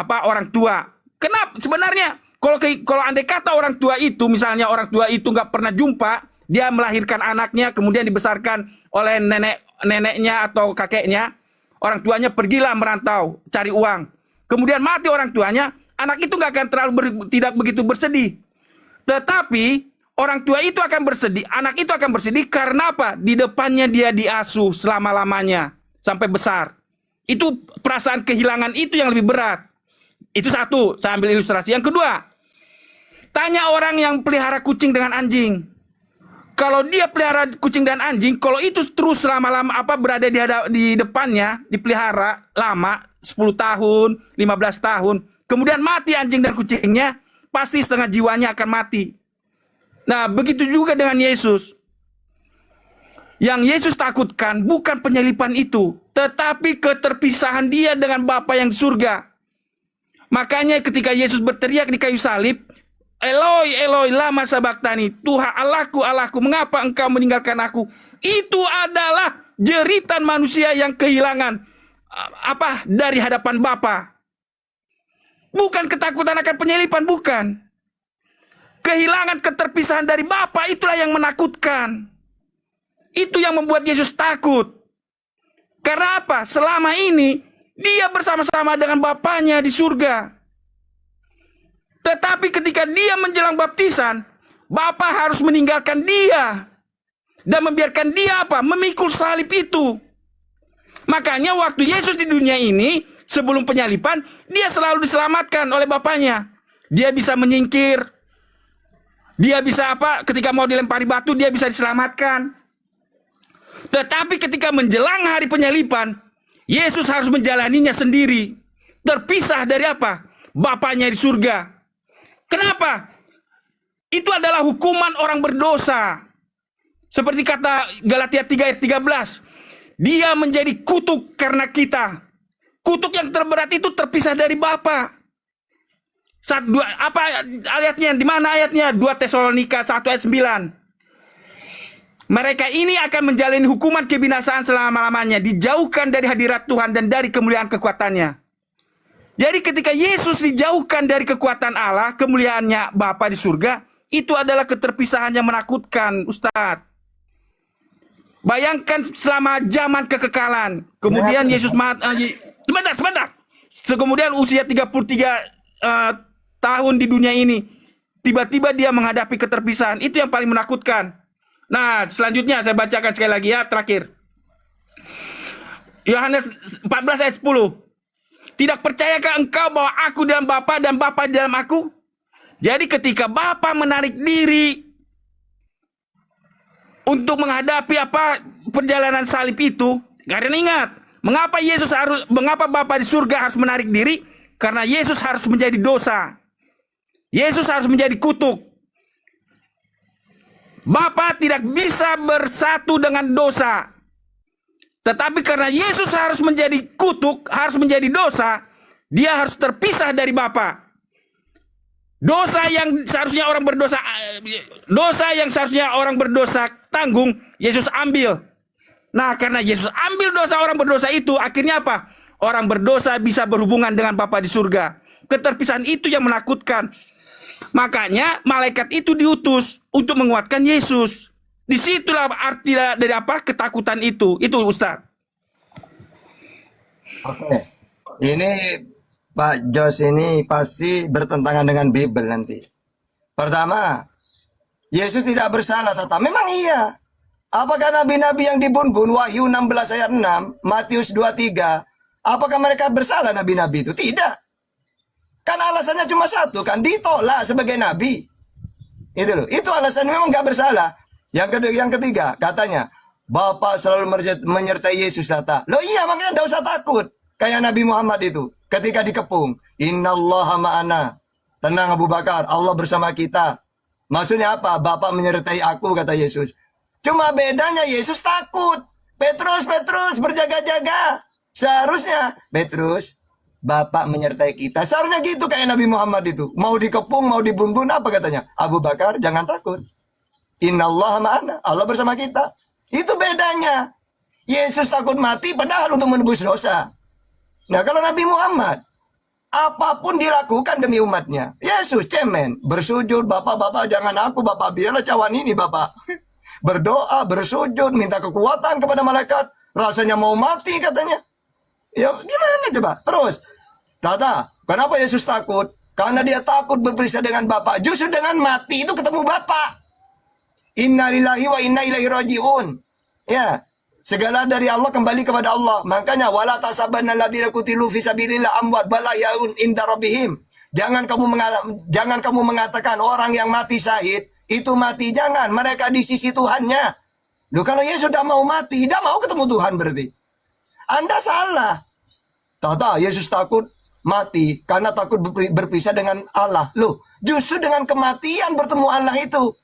Orang tua. Kenapa? Sebenarnya kalau andai kata orang tua itu, misalnya orang tua itu nggak pernah jumpa, dia melahirkan anaknya, kemudian dibesarkan oleh neneknya atau kakeknya, orang tuanya pergilah merantau cari uang, kemudian mati orang tuanya, anak itu nggak akan tidak begitu bersedih. Tetapi orang tua itu akan bersedih, anak itu akan bersedih karena apa? Di depannya dia diasuh selama-lamanya sampai besar. Itu perasaan kehilangan itu yang lebih berat. Itu satu, saya ambil ilustrasi. Yang kedua, tanya orang yang pelihara kucing dengan anjing. Kalau dia pelihara kucing dan anjing, kalau itu terus lama-lama berada di depannya, dipelihara lama, 10 tahun, 15 tahun, kemudian mati anjing dan kucingnya, pasti setengah jiwanya akan mati. Nah, begitu juga dengan Yesus. Yang Yesus takutkan bukan penyalipan itu, tetapi keterpisahan dia dengan Bapa yang di surga. Makanya ketika Yesus berteriak di kayu salib, Eloi, Eloi, lama sabachthani, Tuhan Allahku, Allahku, mengapa engkau meninggalkan aku? Itu adalah jeritan manusia yang kehilangan dari hadapan Bapa. Bukan ketakutan akan penyalipan, bukan. Kehilangan keterpisahan dari Bapa itulah yang menakutkan. Itu yang membuat Yesus takut. Karena apa? Selama ini dia bersama-sama dengan Bapanya di surga. Tetapi ketika dia menjelang baptisan, Bapa harus meninggalkan dia dan membiarkan dia memikul salib itu. Makanya waktu Yesus di dunia ini, sebelum penyalipan, dia selalu diselamatkan oleh Bapanya. Dia bisa menyingkir. Dia bisa ketika mau dilempari batu, dia bisa diselamatkan. Tetapi ketika menjelang hari penyalipan, Yesus harus menjalaninya sendiri. Terpisah dari Bapanya di surga. Kenapa? Itu adalah hukuman orang berdosa. Seperti kata Galatia 3 ayat 13. Dia menjadi kutuk karena kita. Kutuk yang terberat itu terpisah dari Bapa. Ayatnya? Di mana ayatnya? 2 Tesalonika 1 ayat 9. Mereka ini akan menjalani hukuman kebinasaan selama-lamanya, dijauhkan dari hadirat Tuhan dan dari kemuliaan kekuatannya. Jadi ketika Yesus dijauhkan dari kekuatan Allah, kemuliaannya Bapa di surga, itu adalah keterpisahan yang menakutkan, Ustadz. Bayangkan selama zaman kekekalan, kemudian Yesus sebentar. Kemudian usia 33 tahun di dunia ini, tiba-tiba dia menghadapi keterpisahan. Itu yang paling menakutkan. Nah, selanjutnya saya bacakan sekali lagi ya, terakhir. Yohanes 14 ayat 10. Tidak percayakah engkau bahwa aku dalam Bapa dan Bapa di dalam aku? Jadi ketika Bapa menarik diri untuk menghadapi perjalanan salib itu, karena ingat, mengapa Bapa di surga harus menarik diri? Karena Yesus harus menjadi dosa. Yesus harus menjadi kutuk. Bapa tidak bisa bersatu dengan dosa. Tetapi karena Yesus harus menjadi kutuk, harus menjadi dosa, dia harus terpisah dari Bapa. Dosa yang seharusnya orang berdosa tanggung, Yesus ambil. Nah, karena Yesus ambil dosa orang berdosa itu, akhirnya orang berdosa bisa berhubungan dengan Bapa di surga. Keterpisahan itu yang menakutkan. Makanya malaikat itu diutus untuk menguatkan Yesus. Disitulah arti dari ketakutan itu. Itu Ustaz. Oke. Ini Pak Jos ini pasti bertentangan dengan Bible nanti. Pertama, Yesus tidak bersalah, tetapi memang iya. Apakah nabi-nabi yang dibun-bun, Wahyu 16 ayat 6, Matius 23, apakah mereka bersalah nabi-nabi itu? Tidak. Kan alasannya cuma satu, kan ditolak sebagai nabi. Itu loh, itu alasannya memang nggak bersalah. Yang ketiga, katanya, Bapak selalu menyertai Yesus, kata. Loh iya, makanya nggak usah takut. Kayak Nabi Muhammad itu. ketika dikepung. Innallaha ma'ana. Tenang Abu Bakar, Allah bersama kita. Maksudnya apa? Bapak menyertai aku, kata Yesus. Cuma bedanya Yesus takut. Petrus, Petrus, berjaga-jaga. Seharusnya, Petrus, Bapak menyertai kita. Seharusnya gitu kayak Nabi Muhammad itu. Mau dikepung, mau dibunuh, apa katanya? Abu Bakar, jangan takut. Innallaha ma'ana. Allah bersama kita. Itu bedanya. Yesus takut mati padahal untuk menebus dosa. Nah, kalau Nabi Muhammad, apapun dilakukan demi umatnya. Yesus cemen, bersujud, Bapak jangan aku, Bapak biarlah cawan ini, Bapak. Berdoa, bersujud, minta kekuatan kepada malaikat. Rasanya mau mati katanya. Ya gimana coba? Terus, Tata, kenapa Yesus takut? Karena dia takut berpisah dengan Bapak. Justru dengan mati itu ketemu Bapak. Inna lillahi wa inna ilaihi raji'un. Ya, segala dari Allah kembali kepada Allah. Makanya wala tasabanna alladziina qutilu fi sabilillah amwat bal ahyaun inda rabbihim. Jangan kamu mengatakan orang yang mati syahid itu mati, jangan. Mereka di sisi Tuhannya. Loh, kalau Yesus sudah mau mati, tidak mau ketemu Tuhan berarti. Anda salah. Tata, Yesus takut mati karena takut berpisah dengan Allah. Loh, justru dengan kematian bertemu Allah itu.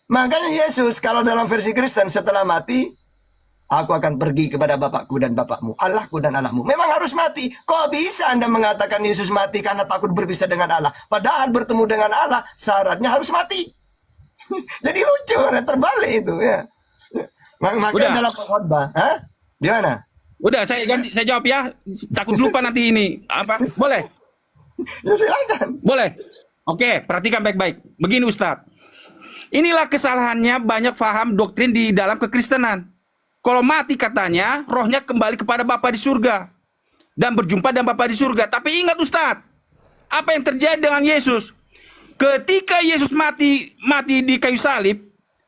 Makanya Yesus kalau dalam versi Kristen setelah mati, aku akan pergi kepada Bapakku dan Bapakmu, Allahku dan Allahmu. Memang harus mati. Kok bisa Anda mengatakan Yesus mati karena takut berpisah dengan Allah? Padahal bertemu dengan Allah syaratnya harus mati. Jadi lucu, terbalik itu ya. Makanya dalam khotbah, gimana? Udah, saya jawab ya. Takut lupa nanti ini. Apa? Boleh? Ya silakan. Boleh. Oke, perhatikan baik-baik. Begini Ustadz. Inilah kesalahannya banyak faham doktrin di dalam kekristenan. Kalau mati katanya, rohnya kembali kepada Bapa di surga. Dan berjumpa dengan Bapa di surga. Tapi ingat Ustadz, apa yang terjadi dengan Yesus? Ketika Yesus mati di kayu salib,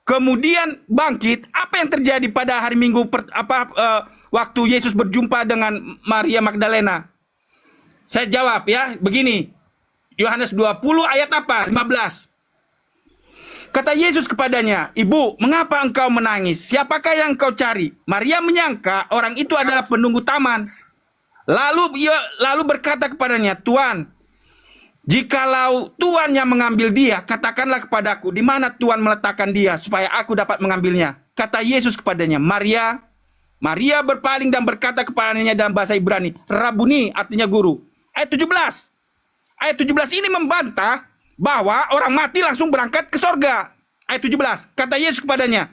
kemudian bangkit, apa yang terjadi pada hari Minggu waktu Yesus berjumpa dengan Maria Magdalena? Saya jawab ya, begini. Yohanes 20 ayat apa? 15. Kata Yesus kepadanya, "Ibu, mengapa engkau menangis? Siapakah yang engkau cari?" Maria menyangka orang itu adalah penunggu taman. Lalu berkata kepadanya, "Tuan, jikalau Tuan yang mengambil dia, katakanlah kepadaku di mana Tuan meletakkan dia supaya aku dapat mengambilnya." Kata Yesus kepadanya, "Maria." Maria berpaling dan berkata kepadanya dalam bahasa Ibrani, "Rabuni," artinya guru. Ayat 17. Ayat 17 ini membantah bahwa orang mati langsung berangkat ke sorga. Ayat 17. Kata Yesus kepadanya,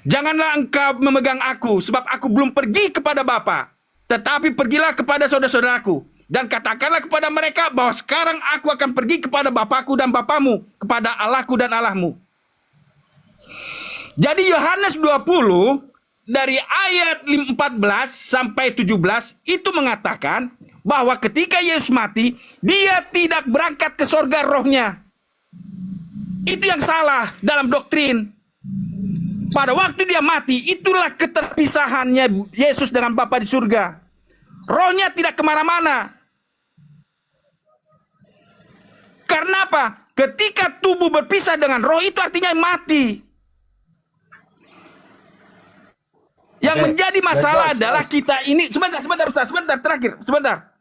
"Janganlah engkau memegang aku, sebab aku belum pergi kepada Bapa. Tetapi pergilah kepada saudara-saudaraku. Dan katakanlah kepada mereka bahwa sekarang aku akan pergi kepada Bapakku dan Bapamu, kepada Allahku dan Allahmu." Jadi Yohanes 20 dari ayat 14 sampai 17 itu mengatakan bahwa ketika Yesus mati, dia tidak berangkat ke sorga rohnya. Itu yang salah dalam doktrin. Pada waktu dia mati, itulah keterpisahannya Yesus dengan Bapa di surga. Rohnya tidak kemana-mana. Karena apa? Ketika tubuh berpisah dengan roh, itu artinya mati. Yang menjadi masalah adalah kita ini, sebentar Ustaz, sebentar.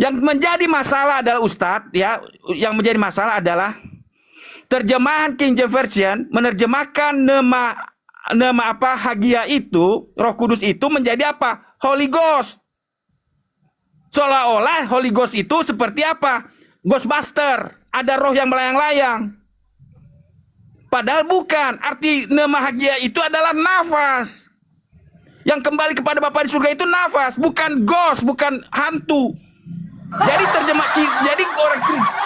Yang menjadi masalah adalah Ustadz, ya, yang menjadi masalah adalah terjemahan King James Version menerjemahkan nama Hagia itu, Roh Kudus itu menjadi apa? Holy Ghost. Seolah-olah Holy Ghost itu seperti apa? Ghostbuster, ada roh yang melayang-layang. Padahal bukan. Arti nama Hagia itu adalah nafas. Yang kembali kepada Bapa di surga itu nafas, bukan ghost, bukan hantu. Jadi orang Kristen.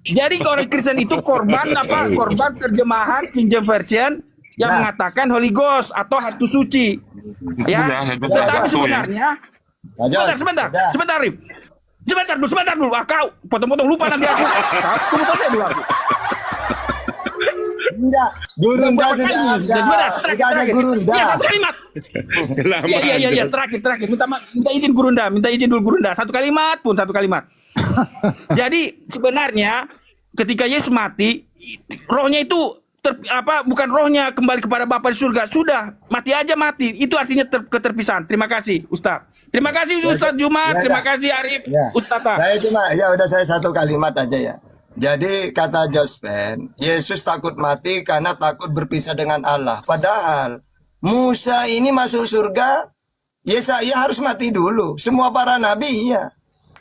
Jadi orang Kristen itu korban terjemahan King James Version yang mengatakan Holy Ghost atau hantu suci. Ya. Tetapi sebenarnya sebentar Rif. Sebentar dulu. Kau potong-potong lupa nanti aku. Tunggu selesai dulu aku. Enggak, Gurunda sudah ada Gurunda. Ya, satu kalimat. Iya, terakhir. Minta izin Gurunda, satu kalimat. Jadi sebenarnya ketika Yesus mati, rohnya itu bukan rohnya kembali kepada Bapa di surga. Sudah, mati aja mati. Itu artinya keterpisahan. Terima kasih, Ustaz. Terima kasih Ustaz Jumat, Ya, terima ya. kasih Arif, Ya. Ustaz. Saya cuma ya udah saya satu kalimat aja ya. Jadi kata Jospen, Yesus takut mati karena takut berpisah dengan Allah. Padahal Musa ini masuk surga, Yesaya harus mati dulu. Semua para nabi iya.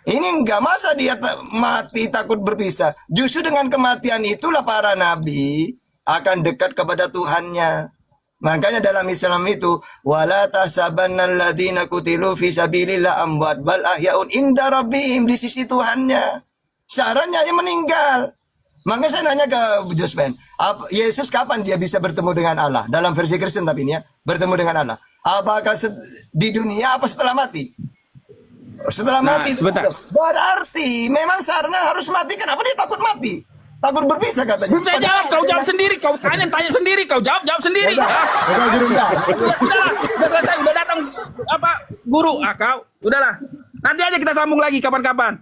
Ini enggak masa dia mati takut berpisah. Justru dengan kematian itulah para nabi akan dekat kepada Tuhannya. Makanya dalam Islam itu wala tahsabannal ladzina qutilu fi sabilillah amwat bal ahyaun inda rabbihim, di sisi Tuhannya. Syaratnya hanya meninggal. Makanya saya nanya ke Jospen, Yesus kapan dia bisa bertemu dengan Allah? Dalam versi Kristen tapi ini ya, bertemu dengan Allah. Apakah di dunia apa setelah mati? Setelah Nah, mati itu sebentar. berarti memang seharusnya harus mati. Kenapa dia takut mati? Takut berpisah katanya. Belum saya jawab, kau jawab sendiri, kau tanya sendiri, kau jawab sendiri. Udah, Ah. udah guru enggak. Udah selesai, udah datang apa guru, kau, udahlah. Nanti aja kita sambung lagi kapan-kapan.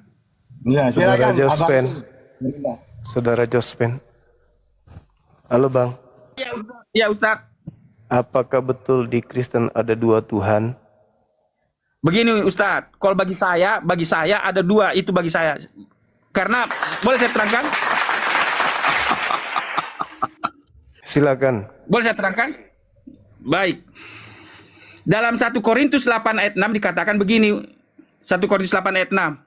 Ya, Saudara silakan. Jospen. Abang. Saudara Jospen. Halo Bang, Ya Ustaz. apakah betul di Kristen ada 2 Tuhan? Begini Ustaz, kalau bagi saya ada 2, itu bagi saya. Karena boleh saya terangkan? Silakan. Boleh saya terangkan? Baik. Dalam 1 Korintus 8 ayat 6 dikatakan begini. 1 Korintus 8 ayat 6.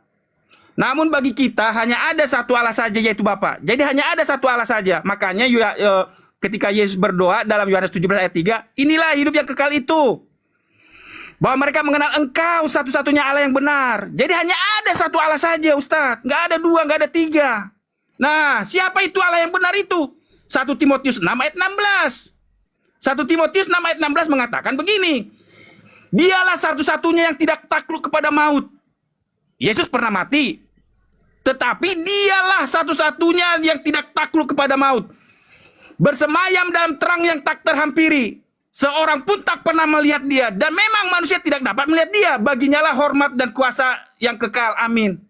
Namun bagi kita hanya ada satu Allah saja, yaitu Bapa. Jadi hanya ada satu Allah saja. Makanya ketika Yesus berdoa dalam Yohanes 17 ayat 3, inilah hidup yang kekal itu, bahwa mereka mengenal Engkau satu-satunya Allah yang benar. Jadi hanya ada satu Allah saja, Ustadz. Nggak ada 2, nggak ada 3. Nah, siapa itu Allah yang benar itu? 1 Timotius 6 ayat 16. 1 Timotius 6 ayat 16 mengatakan begini. Dialah satu-satunya yang tidak takluk kepada maut. Yesus pernah mati, tetapi dialah satu-satunya yang tidak takluk kepada maut. Bersemayam dalam terang yang tak terhampiri. Seorang pun tak pernah melihat dia. Dan memang manusia tidak dapat melihat dia. Baginya lah hormat dan kuasa yang kekal. Amin.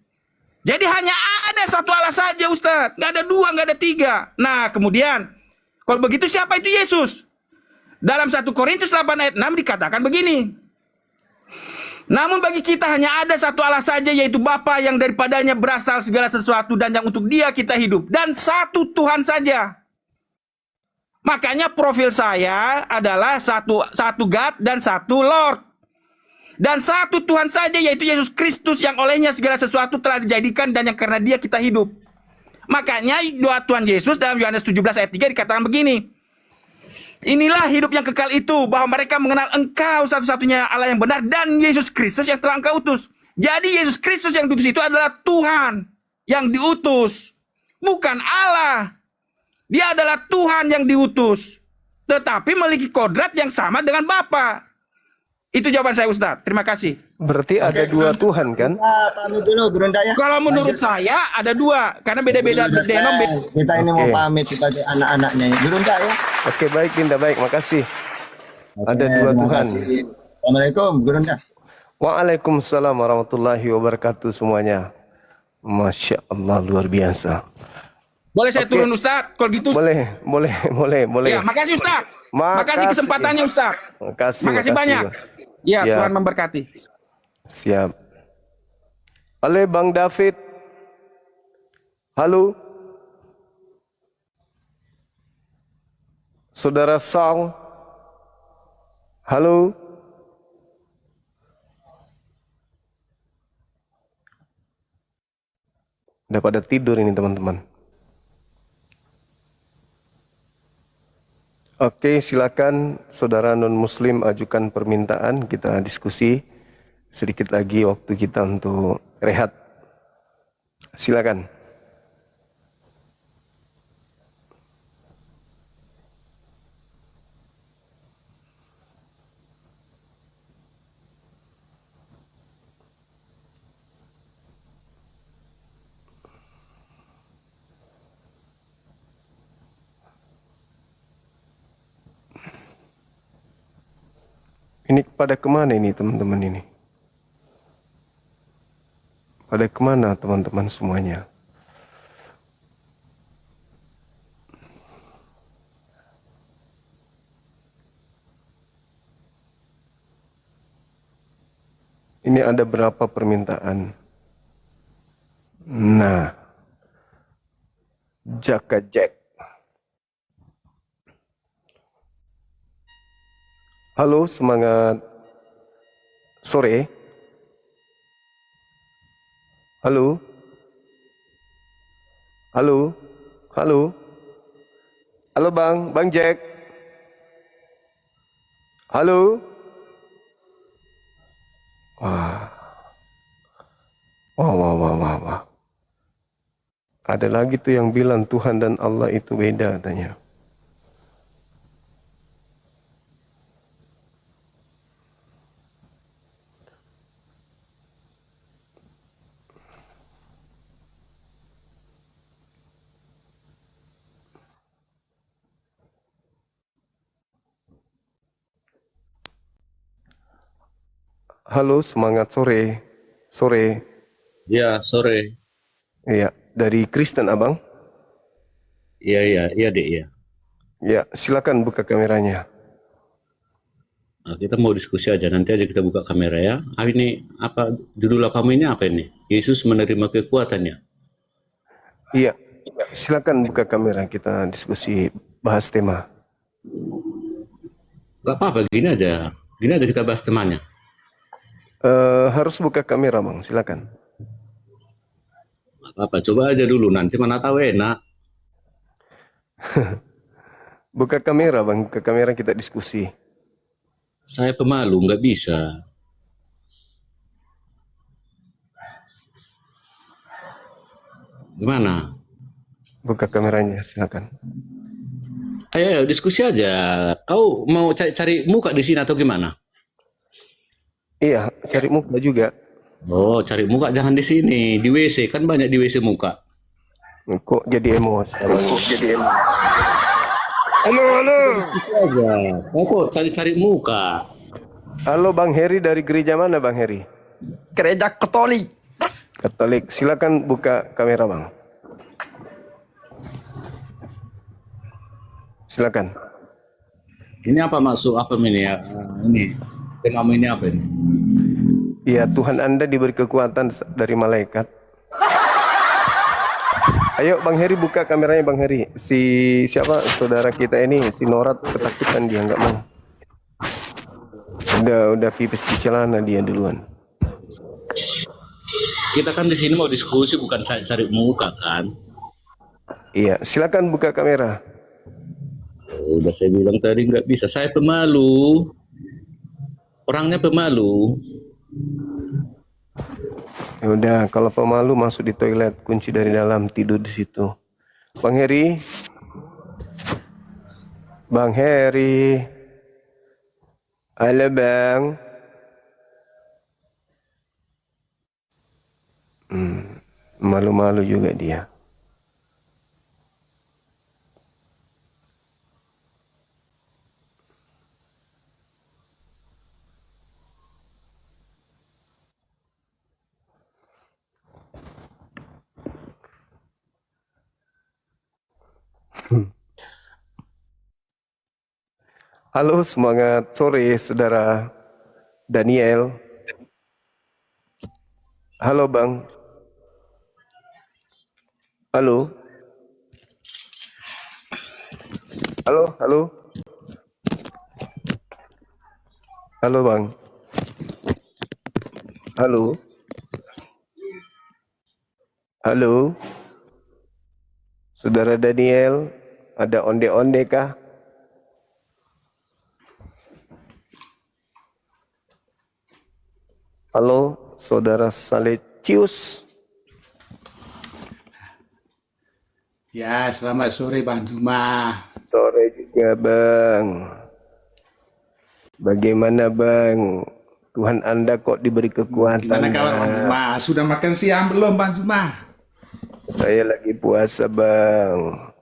Jadi hanya ada satu Allah saja, Ustadz. Nggak ada 2, nggak ada 3. Nah, kemudian, kalau begitu siapa itu Yesus? Dalam 1 Korintus 8 ayat 6 dikatakan begini. Namun bagi kita hanya ada satu Allah saja, yaitu Bapa yang daripadanya berasal segala sesuatu dan yang untuk Dia kita hidup. Dan satu Tuhan saja. Makanya profil saya adalah satu God dan satu Lord. Dan satu Tuhan saja, yaitu Yesus Kristus yang olehnya segala sesuatu telah dijadikan dan yang karena Dia kita hidup. Makanya doa Tuhan Yesus dalam Yohanes 17 ayat 3 dikatakan begini. Inilah hidup yang kekal itu, bahwa mereka mengenal Engkau satu-satunya Allah yang benar dan Yesus Kristus yang telah Engkau utus. Jadi Yesus Kristus yang diutus itu adalah Tuhan yang diutus, bukan Allah. Dia adalah Tuhan yang diutus, tetapi memiliki kodrat yang sama dengan Bapa. Itu jawaban saya, Ustadz. Terima kasih. Berarti ada 2 Tuhan kan? Pamit dulu Gerunda ya. Kalau menurut saya ada 2, karena beda-beda denom. Kita ini mau Oke. pamit sebagai anak-anaknya. Gerunda ya. Oke, baik Dinda, baik. Makasih. Ada 2 Terima Tuhan. kasih. Assalamualaikum Gerunda. Waalaikumsalam warahmatullahi wabarakatuh semuanya. Masya Allah, luar biasa. Boleh saya Oke. turun, Ustadz? Kalau gitu. Boleh. Ya, makasih, Ustadz. Makasih Makasih. kesempatannya, Ustadz. Makasih banyak. Ya, Siap. Tuhan memberkati. Siap. Oleh Bang David. Halo. Saudara Song. Halo. Udah pada tidur ini teman-teman. Oke, silakan saudara non-muslim ajukan permintaan, kita diskusi. Sedikit lagi waktu kita untuk rehat. Silakan. Ini pada kemana ini teman-teman ini? Pada kemana teman-teman semuanya? Ini ada berapa permintaan. Nah, Jaka Jack. Halo, semangat sore. Halo. Halo. Halo. Halo Bang Jack. Halo. Wah. Wah. Ada lagi tuh yang bilang Tuhan dan Allah itu beda katanya. Halo, semangat sore. Sore. Ya, sore. Iya, dari Kristen Abang. Iya, Dek, ya. Ya, silakan buka kameranya. Nah, kita mau diskusi aja, nanti aja kita buka kamera ya. Ah, ini apa judul kamu ini apa ini? Yesus menerima kekuatannya. Iya, silakan buka kamera, kita diskusi, bahas tema. Gak apa-apa, gini aja kita bahas temanya. Harus buka kamera Bang, silakan. Gak apa-apa, coba aja dulu, nanti mana tahu enak. Buka kamera Bang, buka kamera kita diskusi. Saya pemalu, nggak bisa. Gimana? Buka kameranya, silakan. Ayo, diskusi aja. Kau mau cari muka di sini atau gimana? Iya, cari muka juga. Oh, cari muka jangan di sini, di WC kan banyak di WC muka. Kok jadi emosi? Halo. Aja. Kok cari muka? Halo Bang Heri, dari gereja mana Bang Heri? Gereja Katolik. Katolik, silakan buka kamera Bang. Silakan. Ini apa maksud apa ini ya? Ini temamu ini apa ini? Iya, Tuhan Anda diberi kekuatan dari malaikat. Ayo Bang Heri, buka kameranya Bang Heri. Si siapa saudara kita ini, si Norat, ketakutan dia, nggak mau. Udah pipis di celana dia duluan. Kita kan di sini mau diskusi bukan cari muka kan? Iya, silakan buka kamera. Udah saya bilang tadi nggak bisa. Saya pemalu. Orangnya pemalu. Ya udah, kalau pemalu masuk di toilet, kunci dari dalam, tidur di situ. Bang Heri. Bang Heri. Halo Bang. Malu-malu juga dia. Halo, semangat sore Saudara Daniel. Halo Bang. Halo. Halo. Halo Bang. Halo. Saudara Daniel, ada onde-onde kah? Halo, Saudara Salecius. Ya, selamat sore Bang Juma. Sore juga Bang. Bagaimana Bang? Tuhan Anda kok diberi kekuatan? Gimana kabar Bang Juma? Sudah makan siang belum Bang Juma? Saya lagi puasa Bang.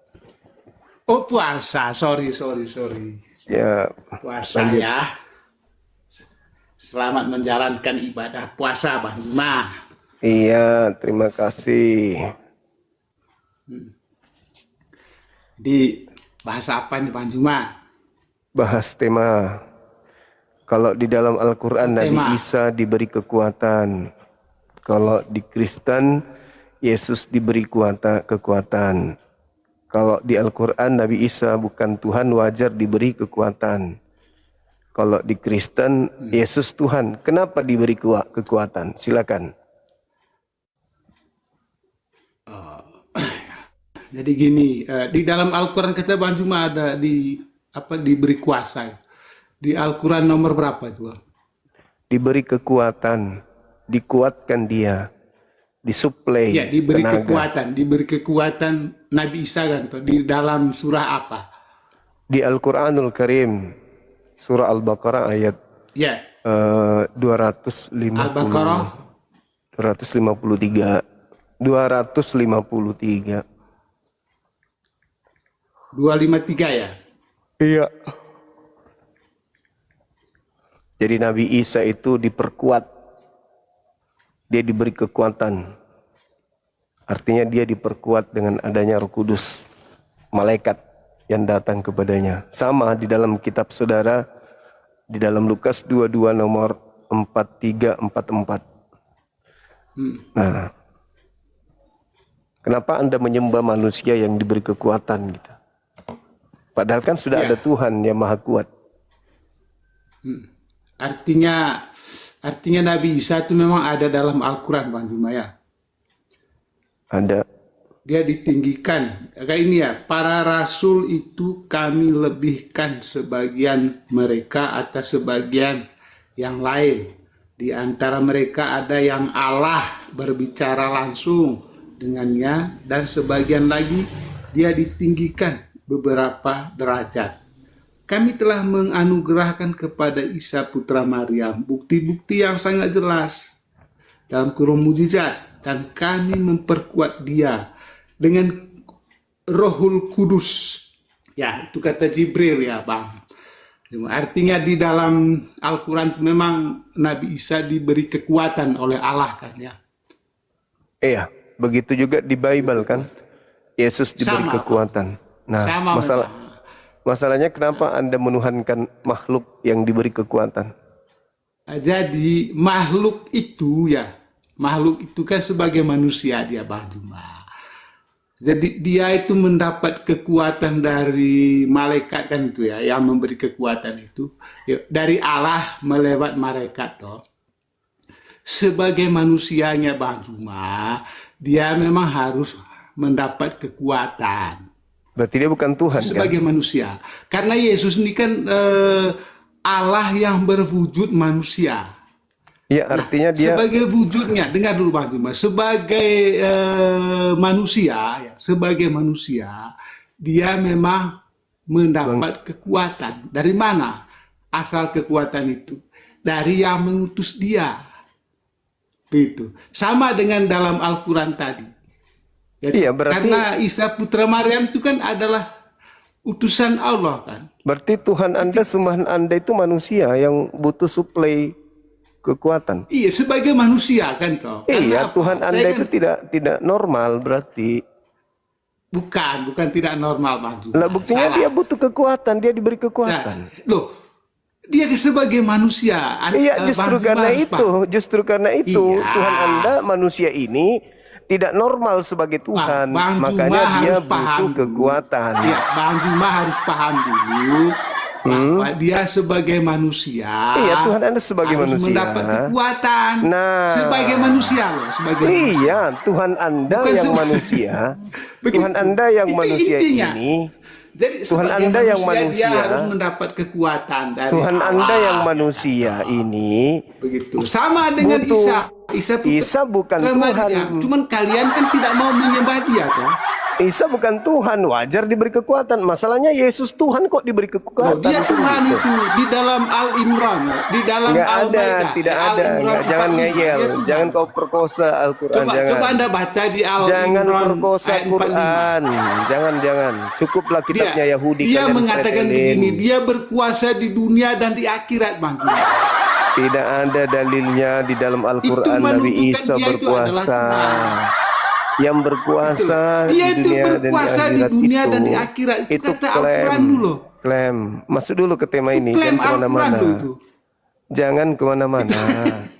Oh puasa, sorry. Siap. Puasa Lanjut. ya. Selamat menjalankan ibadah puasa Bang Juma. Iya, terima kasih. Di bahasa apa nih Bang Juma? Bahas tema Kalau di dalam Al-Quran Nabi Tema. Isa diberi kekuatan. Kalau di Kristen Yesus diberi kekuatan. Kalau di Al-Quran Nabi Isa bukan Tuhan, wajar diberi kekuatan. Kalau di Kristen Yesus Tuhan, kenapa diberi kekuatan? Silakan. Jadi gini, di dalam Al-Quran kata Bang Juma ada diberi kuasa. Di Al-Quran nomor berapa itu? Bang? Diberi kekuatan, dikuatkan dia, disuplai Ya, diberi tenaga. kekuatan Nabi Isa kan toh, di dalam surah apa? Di Al-Quranul Karim, surah Al-Baqarah ayat Ya, 253. Al-Baqarah 253. 253 ya. Iya. Jadi Nabi Isa itu diperkuat. Dia diberi kekuatan. Artinya dia diperkuat dengan adanya Roh Kudus. Malaikat yang datang kepadanya. Sama di dalam kitab saudara, di dalam Lukas 22 nomor 4344. Nah, kenapa Anda menyembah manusia yang diberi kekuatan gitu? Padahal kan sudah ada Tuhan yang maha kuat. Artinya Nabi Isa itu memang ada dalam Al-Quran Bang Juma ya. Ada. Dia ditinggikan. Kayak ini ya, para rasul itu kami lebihkan sebagian mereka atas sebagian yang lain. Di antara mereka ada yang Allah berbicara langsung dengannya, dan sebagian lagi dia ditinggikan beberapa derajat. Kami telah menganugerahkan kepada Isa putra Maryam bukti-bukti yang sangat jelas dalam kurung mujizat, dan kami memperkuat dia dengan Rohul Kudus. Ya, itu kata Jibril ya, Bang. Artinya di dalam Al-Quran memang Nabi Isa diberi kekuatan oleh Allah kan ya. Iya, begitu juga di Bible kan. Yesus diberi Sama, kekuatan. Nah, Sama, masalahnya kenapa Anda menuhankan makhluk yang diberi kekuatan? Jadi makhluk itu kan sebagai manusia dia Bang Juma. Jadi dia itu mendapat kekuatan dari malaikat kan itu ya, yang memberi kekuatan itu dari Allah melewat malaikat toh. Sebagai manusianya Bang Juma, dia memang harus mendapat kekuatan. Berarti dia bukan Tuhan Sebagai manusia. Karena Yesus ini kan Allah yang berwujud manusia. Ya, artinya dia Sebagai wujudnya, dengar dulu Bang Juma, sebagai manusia, dia memang mendapat kekuatan. Dari mana asal kekuatan itu? Dari yang mengutus dia. Itu sama dengan dalam Al-Quran tadi. Iya, berarti Karena Isa putra Maryam itu kan adalah utusan Allah kan. berarti Tuhan Anda, sembahan Anda itu manusia yang butuh suplai kekuatan. Iya, sebagai manusia kan toh. Iya, Karena Tuhan apa? Anda Saya itu tidak normal berarti. bukan tidak normal Bang Juma. Lah buktinya Salah. dia butuh kekuatan, dia diberi Nah, kekuatan. loh, dia sebagai manusia. Iya, Bang justru Juma karena harus itu, Iya. Tuhan Anda manusia ini tidak normal sebagai Tuhan, Bang Juma makanya dia harus paham butuh dulu. kekuatan. Iya, Bang Juma harus paham dulu bahwa dia sebagai manusia. Iya, Tuhan Anda sebagai harus manusia. mendapat kekuatan. Nah. Sebagai manusia loh, sebagai Iya, Tuhan Anda Bukan yang semua. manusia, Begitu. Tuhan Anda yang Itu manusia intinya. ini, Jadi Tuhan sebagai Anda yang dia manusia, harus mendapat kekuatan dari Tuhan Allah. Anda yang manusia ini, Begitu. Sama dengan butuh. Isa. Putra Isa bukan Maryam. Tuhan. Cuman kalian kan tidak mau menyembah dia kan? Isa bukan Tuhan, wajar diberi kekuatan. Masalahnya Yesus Tuhan kok diberi Loh, kekuatan? dia Tuhan itu di dalam Al-Imran, di dalam Nggak ada, Al-Maidah, tidak di ada. Al-Imran Nggak, jangan 45, ngeyel, dia Tuhan. jangan kau perkosa Al-Quran. Coba Anda baca di Al-Imran Jangan perkosa ayat 45. Quran. Jangan. Cukuplah kitabnya Yahudi. Dia kalian mengatakan pretelin. begini, dia berkuasa di dunia dan di akhirat, Bang. Tidak ada dalilnya di dalam Al-Quran Nabi menunjukkan Isa dia itu berkuasa. adalah Tuhan. Yang berkuasa Dia di itu dunia dan di berkuasa di akhirat dunia itu, dan di akhirat. Itu kata klaim. Al-Quran dulu. Klaim. Masuk dulu ke tema ini, Klaim jangan Al-Quran kemana-mana. loh itu. Jangan kemana-mana.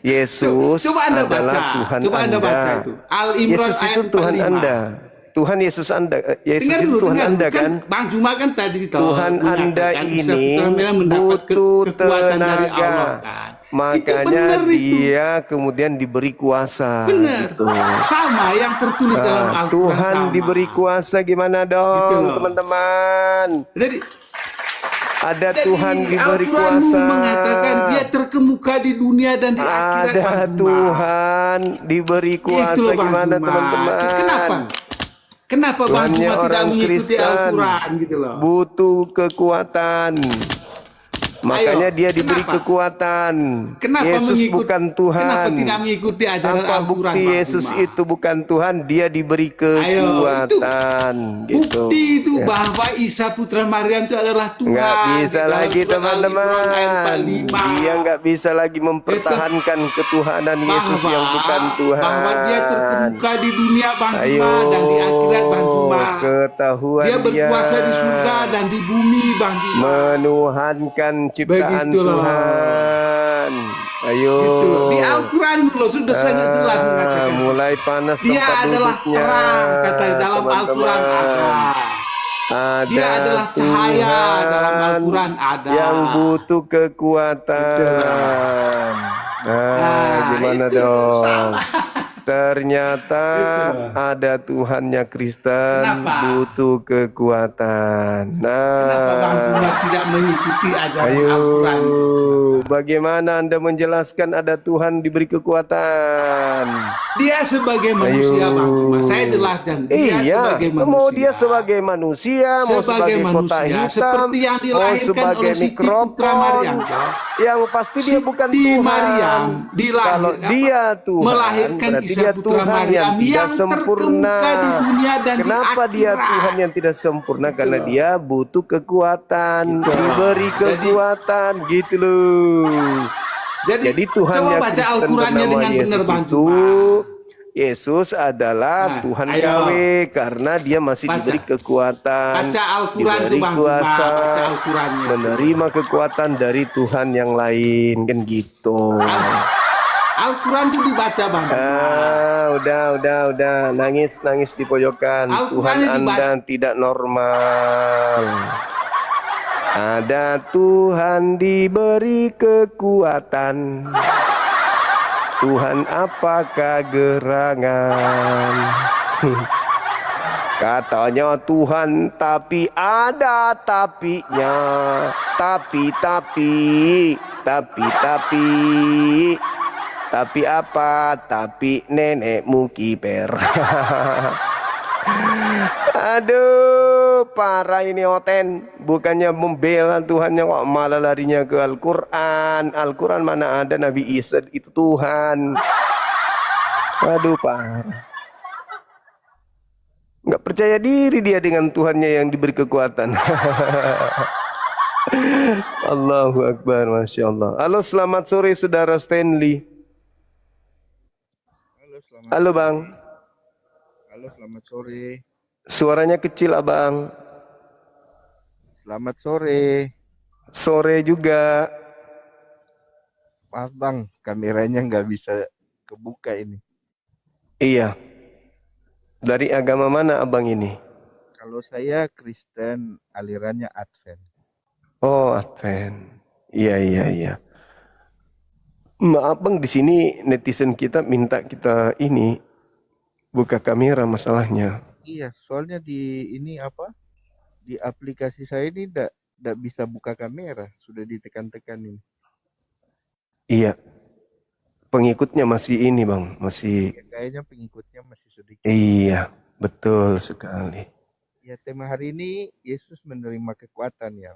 Yesus Coba Anda adalah baca. Tuhan Coba Anda baca itu. Al Imran Yesus ayat itu Tuhan 45. Anda. Tuhan Yesus Anda. Yesus Dengar itu dulu, Tuhan dengar. Anda kan? Bang Juma kan tadi Tuhan Anda Isa ini Putra Merah mendapat butuh kekuatan dari tenaga. Allah kan. Itu Makanya benar itu. dia kemudian diberi kuasa. Benar. Gitu. Sama yang tertulis dalam Nah, Al-Quran. Tuhan sama. diberi kuasa gimana Gitu dong, loh. teman-teman? Jadi Ada Tuhan diberi Al-Quranmu kuasa. mengatakan dia terkemuka di dunia dan di akhirat. Ada Bang Juma. Tuhan diberi Itu kuasa loh, Bang gimana Juma. teman-teman? Kenapa Bang Tuhannya Juma tidak orang mengikuti Kristen Al-Quran gitu loh? butuh kekuatan. Makanya dia diberi kenapa? kekuatan. Kenapa Yesus mengikut- bukan Kenapa Tuhan. tidak mengikuti ajaran Apa Al-Quran? bukti Bang Yesus Juma? itu bukan Tuhan? Dia diberi kekuatan. Gitu. Bukti itu Ya. bahwa Isa Putra Maryam itu adalah Tuhan. Nggak bisa Di dalam lagi surat teman-teman. Al-Imran ayat 45. Dia nggak bisa lagi mempertahankan ketuhanan Yesus yang bukan Tuhan. Bahwa dia terkemuka di dunia Bang Ayo, Juma dan di akhirat Bang Juma. ketahuan Dia berkuasa di surga dan di bumi Bang Juma. menuhankan ciptaan Begitu loh. Tuhan. Ayo. Gitu loh. Di Al-Quran loh sudah sangat jelas mengatakan. Mulai panas Dia tempat adalah duduknya, terang kata dalam Al-Quran ada. Ada Dia adalah cahaya dalam Al-Quran ada. yang butuh kekuatan. Nah, gimana itu dong? salah. Ternyata ada Tuhannya Kristen Kenapa? butuh kekuatan. Kenapa Bang Nah, Juma tidak mengikuti ajaran ayo, Al-Quran? bagaimana Anda menjelaskan ada Tuhan diberi kekuatan? Dia sebagai manusia Bang Juma. Saya jelaskan. Dia Iya, sebagai manusia. mau dia sebagai manusia, mau sebagai kota hitam, seperti yang mau dilahirkan sebagai oleh Siti Putra mikrofon, Maryam. yang pasti dia bukan Siti Tuhan. Maryam Kalau dia Tuhan, melahirkan berarti Isa dia Putra Tuhan Maryam yang tidak yang sempurna. terkemuka di dunia dan di Kenapa dia akhirat? Tuhan yang tidak sempurna? Karena loh. dia butuh kekuatan, Gitu loh. diberi kekuatan, gitu loh. Jadi Tuhan coba yang baca Kristen Al-Qurannya bernama dengan benar Yesus Bang itu, Juma. Yesus adalah Nah, Tuhan ayo. Yahweh karena dia masih Baca. diberi kekuatan, Baca Al-Quran diberi tuh Bang kuasa, Juma. Baca Al-Qurannya. menerima kekuatan dari Tuhan yang lain, kan gitu. Al-Quran itu dibaca Bang Juma. Udah, nangis di pojokan. Al-Quran Tuhan yang dibaca. Anda tidak normal. Ada Tuhan diberi kekuatan. Tuhan apakah gerangan? Katanya Tuhan tapi ada tapinya. Tapi apa? Tapi nenekmu kiper. Aduh, parah ini Oten. Bukannya membela Tuhannya kok malah larinya ke Al-Quran. Al-Quran mana ada Nabi Isa itu Tuhan. Aduh, parah. Nggak percaya diri dia dengan Tuhannya yang diberi kekuatan. Allahu Akbar, Masya Allah. Halo, selamat sore Saudara Stanley. Halo Bang. Halo, selamat sore. Suaranya kecil Abang. Selamat sore. Sore juga. Maaf Bang, kameranya nggak bisa kebuka ini. Iya. Dari agama mana Abang ini? Kalau saya Kristen, alirannya Advent. Oh, Advent. Iya. Maaf Bang, di sini netizen kita minta kita ini buka kamera masalahnya. Iya, soalnya di ini apa? Di aplikasi saya ini nggak bisa buka kamera, sudah ditekan-tekan ini. Iya. Pengikutnya masih ini Bang, masih. Ya, kayaknya pengikutnya masih sedikit. Iya, betul sekali. Ya, tema hari ini Yesus menerima kekuatan ya.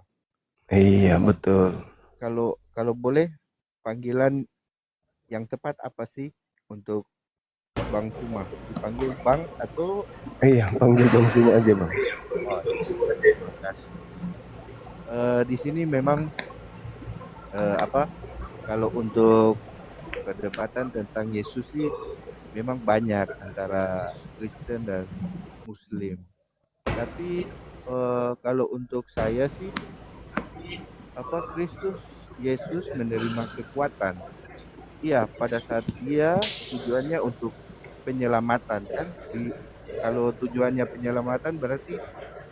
Iya, betul. Kalau boleh panggilan yang tepat apa sih untuk Bang Suma? Dipanggil Bang atau Iya, panggil Bang Suma aja Bang. oh, terima kasih. Di sini memang apa? Kalau untuk perdebatan tentang Yesus sih memang banyak antara Kristen dan Muslim. Tapi kalau untuk saya sih apa Kristus Yesus menerima kekuatan? Iya, pada saat dia tujuannya untuk penyelamatan kan. Kalau tujuannya penyelamatan berarti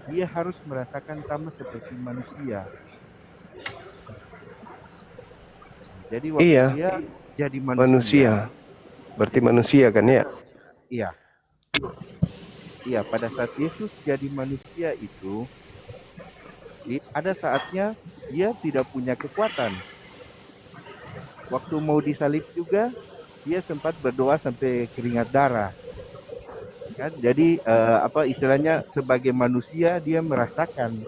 dia harus merasakan sama seperti manusia. Jadi waktu Iya, dia jadi manusia. Berarti manusia kan ya? iya, iya, pada saat Yesus jadi manusia itu, ada saatnya dia tidak punya kekuatan. Waktu mau disalib juga, dia sempat berdoa sampai keringat darah. Kan? Jadi apa istilahnya, sebagai manusia dia merasakan,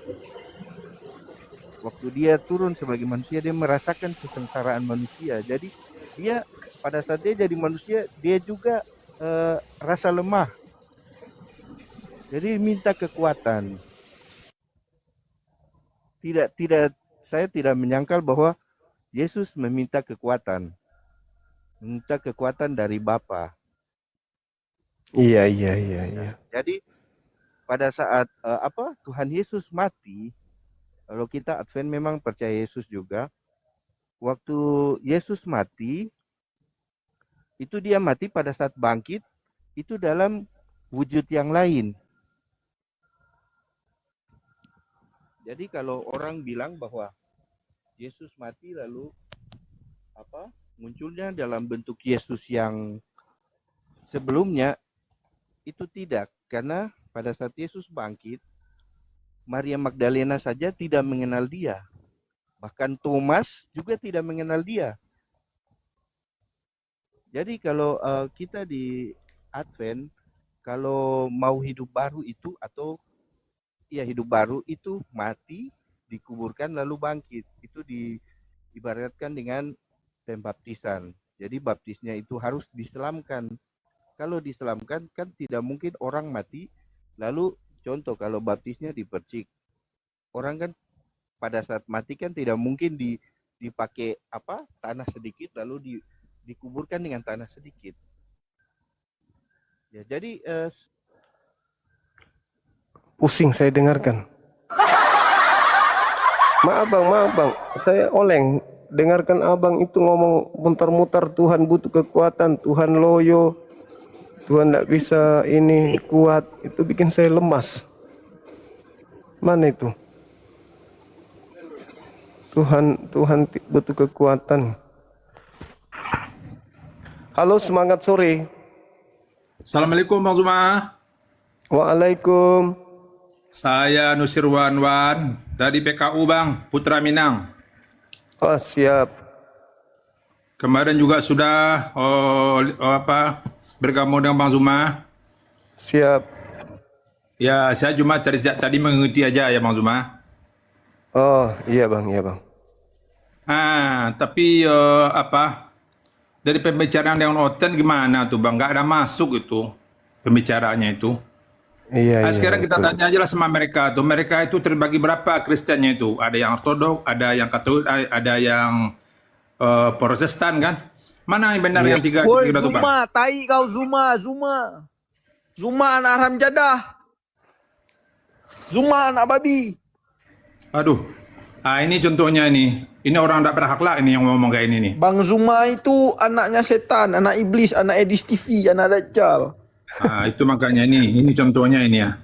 waktu dia turun sebagai manusia dia merasakan kesengsaraan manusia. Jadi dia pada saat dia jadi manusia dia juga rasa lemah. Jadi minta kekuatan. Tidak, saya tidak menyangkal bahwa Yesus meminta kekuatan. Minta kekuatan dari Bapa. Iya. Jadi pada saat Tuhan Yesus mati, kalau kita Advent memang percaya Yesus juga. Waktu Yesus mati, itu dia mati pada saat bangkit, itu dalam wujud yang lain. Jadi kalau orang bilang bahwa Yesus mati lalu munculnya dalam bentuk Yesus yang sebelumnya, itu tidak. Karena pada saat Yesus bangkit, Maria Magdalena saja tidak mengenal dia. Bahkan Thomas juga tidak mengenal dia. Jadi kalau kita di Advent, kalau mau hidup baru itu, atau hidup baru itu mati, dikuburkan lalu bangkit. Itu diibaratkan dengan pembaptisan. Jadi baptisnya itu harus diselamkan. Kalau diselamkan kan tidak mungkin orang mati lalu, contoh kalau baptisnya dipercik. Orang kan pada saat mati kan tidak mungkin dipakai tanah sedikit lalu dikuburkan dengan tanah sedikit. Ya, jadi Pusing saya dengarkan. Maaf bang, saya oleng. Dengarkan abang itu ngomong muter-muter, Tuhan butuh kekuatan, Tuhan loyo, Tuhan tidak bisa ini kuat, itu bikin saya lemas. Mana itu? Tuhan butuh kekuatan. Halo, semangat sore. Assalamualaikum Bang Zuma. Waalaikum. Saya Nusirwan Wan dari PKU Bang, Putra Minang. Oh, siap. Kemarin juga sudah bergabung dengan Bang Zuma. Siap. Ya, saya cuma tadi mengikuti aja ya Bang Zuma. Oh, iya bang. Tapi dari pembicaraan dengan Oten gimana tuh Bang? Gak ada masuk itu pembicaraannya itu. Iya. Sekarang kita betul. tanya aja lah sama mereka tuh. Mereka itu terbagi berapa Kristennya itu? Ada yang Ortodok, ada yang Katolik, ada yang Protestan kan? Mana yang benar yang tiga Woi itu Bang? Zuma, tai kau Zuma anak haram jadah. Zuma anak babi. Aduh. Ini contohnya ini. Ini orang tidak berakhlak ini yang ngomong kayak ini nih. Bang Zuma itu anaknya setan, anak iblis, anak Edis TV, anak Dajjal. Itu makanya ini contohnya ini ya.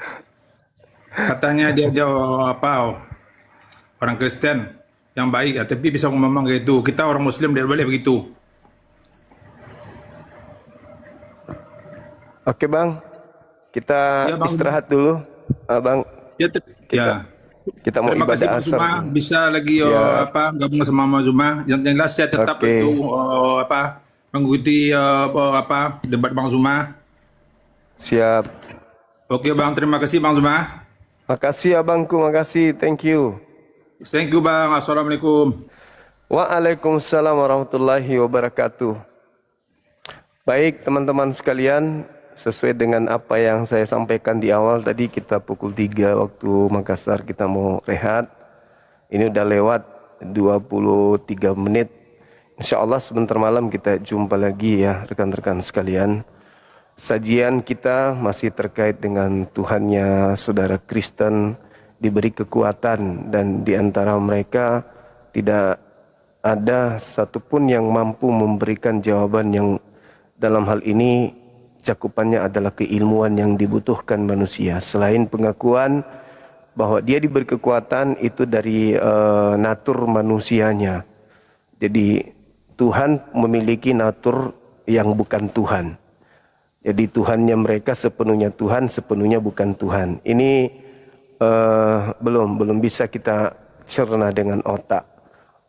Katanya dia orang Kristen yang baik, tapi bisa ngomong kayak itu. Kita orang Muslim tidak boleh begitu. Oke bang, kita Ya, Bang. istirahat dulu, bang. Kita mau Terima kasih ibadah Bang asar. Zuma, bisa lagi Siap. gabung sama Bang Zuma. Yang jelas saya tetap Oke. itu mengikuti debat Bang Zuma. Siap. Oke Bang, terima kasih Bang Zuma. Makasih abangku, makasih. Thank you. Thank you Bang. Assalamualaikum. Waalaikumsalam warahmatullahi wabarakatuh. Baik teman-teman sekalian, sesuai dengan apa yang saya sampaikan di awal tadi, kita pukul 3 waktu Makassar kita mau rehat. Ini udah lewat 23 menit. Insya Allah sebentar malam kita jumpa lagi ya rekan-rekan sekalian. Sajian kita masih terkait dengan Tuhannya saudara Kristen diberi kekuatan, dan di antara mereka tidak ada satupun yang mampu memberikan jawaban yang dalam hal ini cakupannya adalah keilmuan yang dibutuhkan manusia. Selain pengakuan bahwa dia diberi kekuatan itu dari natur manusianya. Jadi Tuhan memiliki natur yang bukan Tuhan. Jadi Tuhannya mereka sepenuhnya Tuhan, sepenuhnya bukan Tuhan. Ini belum bisa kita cerna dengan otak.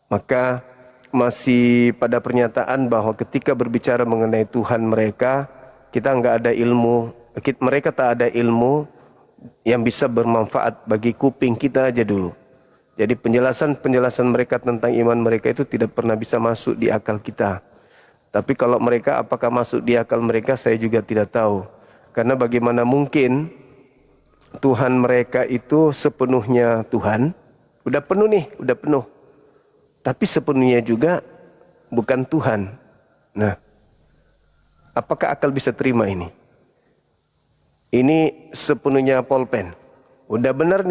Maka masih pada pernyataan bahwa ketika berbicara mengenai Tuhan mereka, kita nggak ada ilmu, mereka tak ada ilmu yang bisa bermanfaat bagi kuping kita aja dulu. Jadi penjelasan mereka tentang iman mereka itu tidak pernah bisa masuk di akal kita. Tapi kalau mereka apakah masuk di akal mereka, saya juga tidak tahu. Karena bagaimana mungkin Tuhan mereka itu sepenuhnya Tuhan, udah penuh. Tapi sepenuhnya juga bukan Tuhan. Nah, apakah akal bisa terima ini? Ini sepenuhnya pulpen. Udah benar.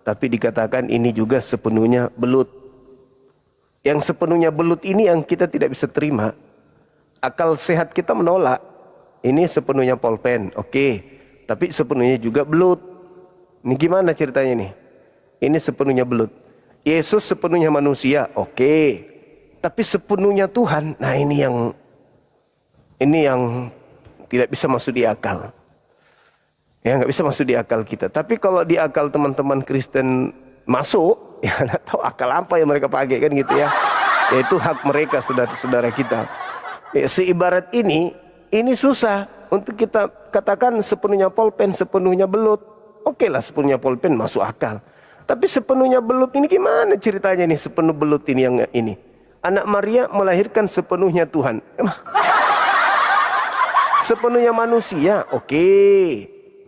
Tapi dikatakan ini juga sepenuhnya belut. Yang sepenuhnya belut ini yang kita tidak bisa terima. Akal sehat kita menolak. Ini sepenuhnya pulpen, oke. Tapi sepenuhnya juga belut. Ini gimana ceritanya nih? Ini sepenuhnya belut. Yesus sepenuhnya manusia, oke. Tapi sepenuhnya Tuhan, nah ini yang tidak bisa masuk di akal. Ya, nggak bisa masuk di akal kita. Tapi kalau di akal teman-teman Kristen masuk, ya nggak tahu akal apa yang mereka pakai kan gitu ya. Yaitu hak mereka, saudara-saudara kita. Ya, seibarat ini susah untuk kita katakan sepenuhnya pulpen, sepenuhnya belut. Oke lah, sepenuhnya pulpen masuk akal. Tapi sepenuhnya belut ini gimana ceritanya nih, sepenuh belut ini yang ini? Anak Maria melahirkan sepenuhnya Tuhan. Sepenuhnya manusia, oke.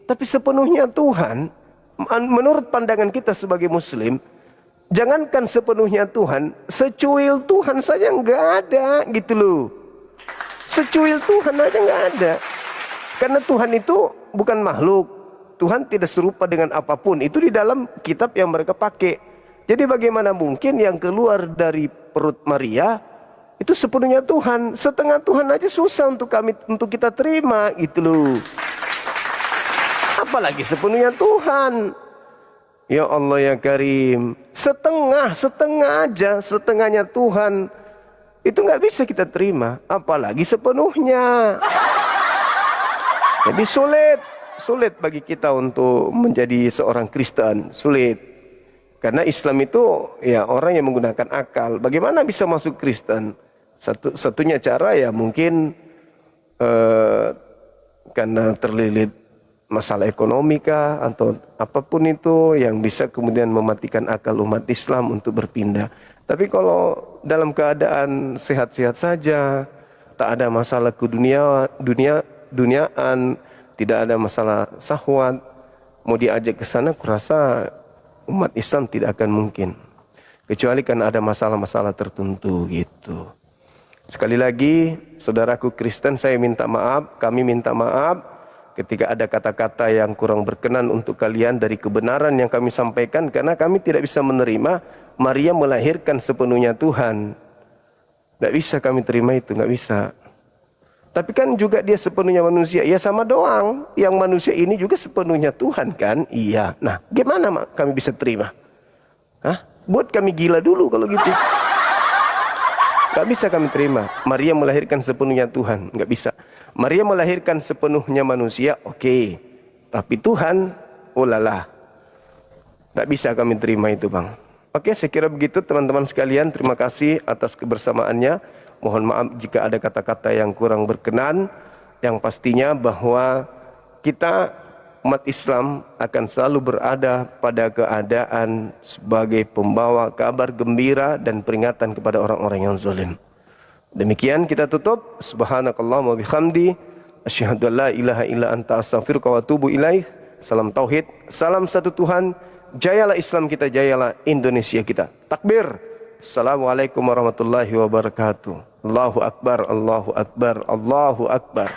Tapi sepenuhnya Tuhan, menurut pandangan kita sebagai Muslim, jangankan sepenuhnya Tuhan, secuil Tuhan saja nggak ada gitu loh. Secuil Tuhan aja nggak ada. Karena Tuhan itu bukan makhluk. Tuhan tidak serupa dengan apapun. Itu di dalam kitab yang mereka pakai. Jadi bagaimana mungkin yang keluar dari perut Maria itu sepenuhnya Tuhan. Setengah Tuhan aja susah untuk kita terima gitu loh. Apalagi sepenuhnya Tuhan. Ya Allah ya Karim. Setengah aja, setengahnya Tuhan. Itu nggak bisa kita terima. Apalagi sepenuhnya. Jadi sulit bagi kita untuk menjadi seorang Kristen. Sulit. Karena Islam itu ya orang yang menggunakan akal. Bagaimana bisa masuk Kristen? Satunya cara ya mungkin karena terlilit masalah ekonomi kah atau apapun itu yang bisa kemudian mematikan akal umat Islam untuk berpindah. Tapi kalau dalam keadaan sehat-sehat saja, tak ada masalah duniaan, tidak ada masalah syahwat, mau diajak ke sana, kurasa umat Islam tidak akan mungkin. Kecuali karena ada masalah-masalah tertentu gitu. Sekali lagi, saudaraku Kristen, saya minta maaf, kami minta maaf ketika ada kata-kata yang kurang berkenan untuk kalian dari kebenaran yang kami sampaikan, karena kami tidak bisa menerima Maria melahirkan sepenuhnya Tuhan. Tidak bisa kami terima itu, nggak bisa. Tapi kan juga dia sepenuhnya manusia. Ya sama doang. Yang manusia ini juga sepenuhnya Tuhan kan? Iya. Nah, gimana kami bisa terima? Hah? Buat kami gila dulu kalau gitu. Gak bisa kami terima. Maria melahirkan sepenuhnya Tuhan. Gak bisa. Maria melahirkan sepenuhnya manusia. Oke. Tapi Tuhan, oh lala. Gak bisa kami terima itu bang. Oke, saya kira begitu teman-teman sekalian. Terima kasih atas kebersamaannya. Mohon maaf jika ada kata-kata yang kurang berkenan. Yang pastinya bahwa kita umat Islam akan selalu berada pada keadaan sebagai pembawa kabar gembira dan peringatan kepada orang-orang yang zalim. Demikian kita tutup. Subhanakallahumma bihamdi asyhadu an la ilaha illa anta astaghfiruka wa atubu ilaih. Salam tauhid, salam satu Tuhan. Jayalah Islam kita, jayalah Indonesia kita. Takbir. Assalamualaikum warahmatullahi wabarakatuh. Allahu akbar, Allahu akbar, Allahu akbar.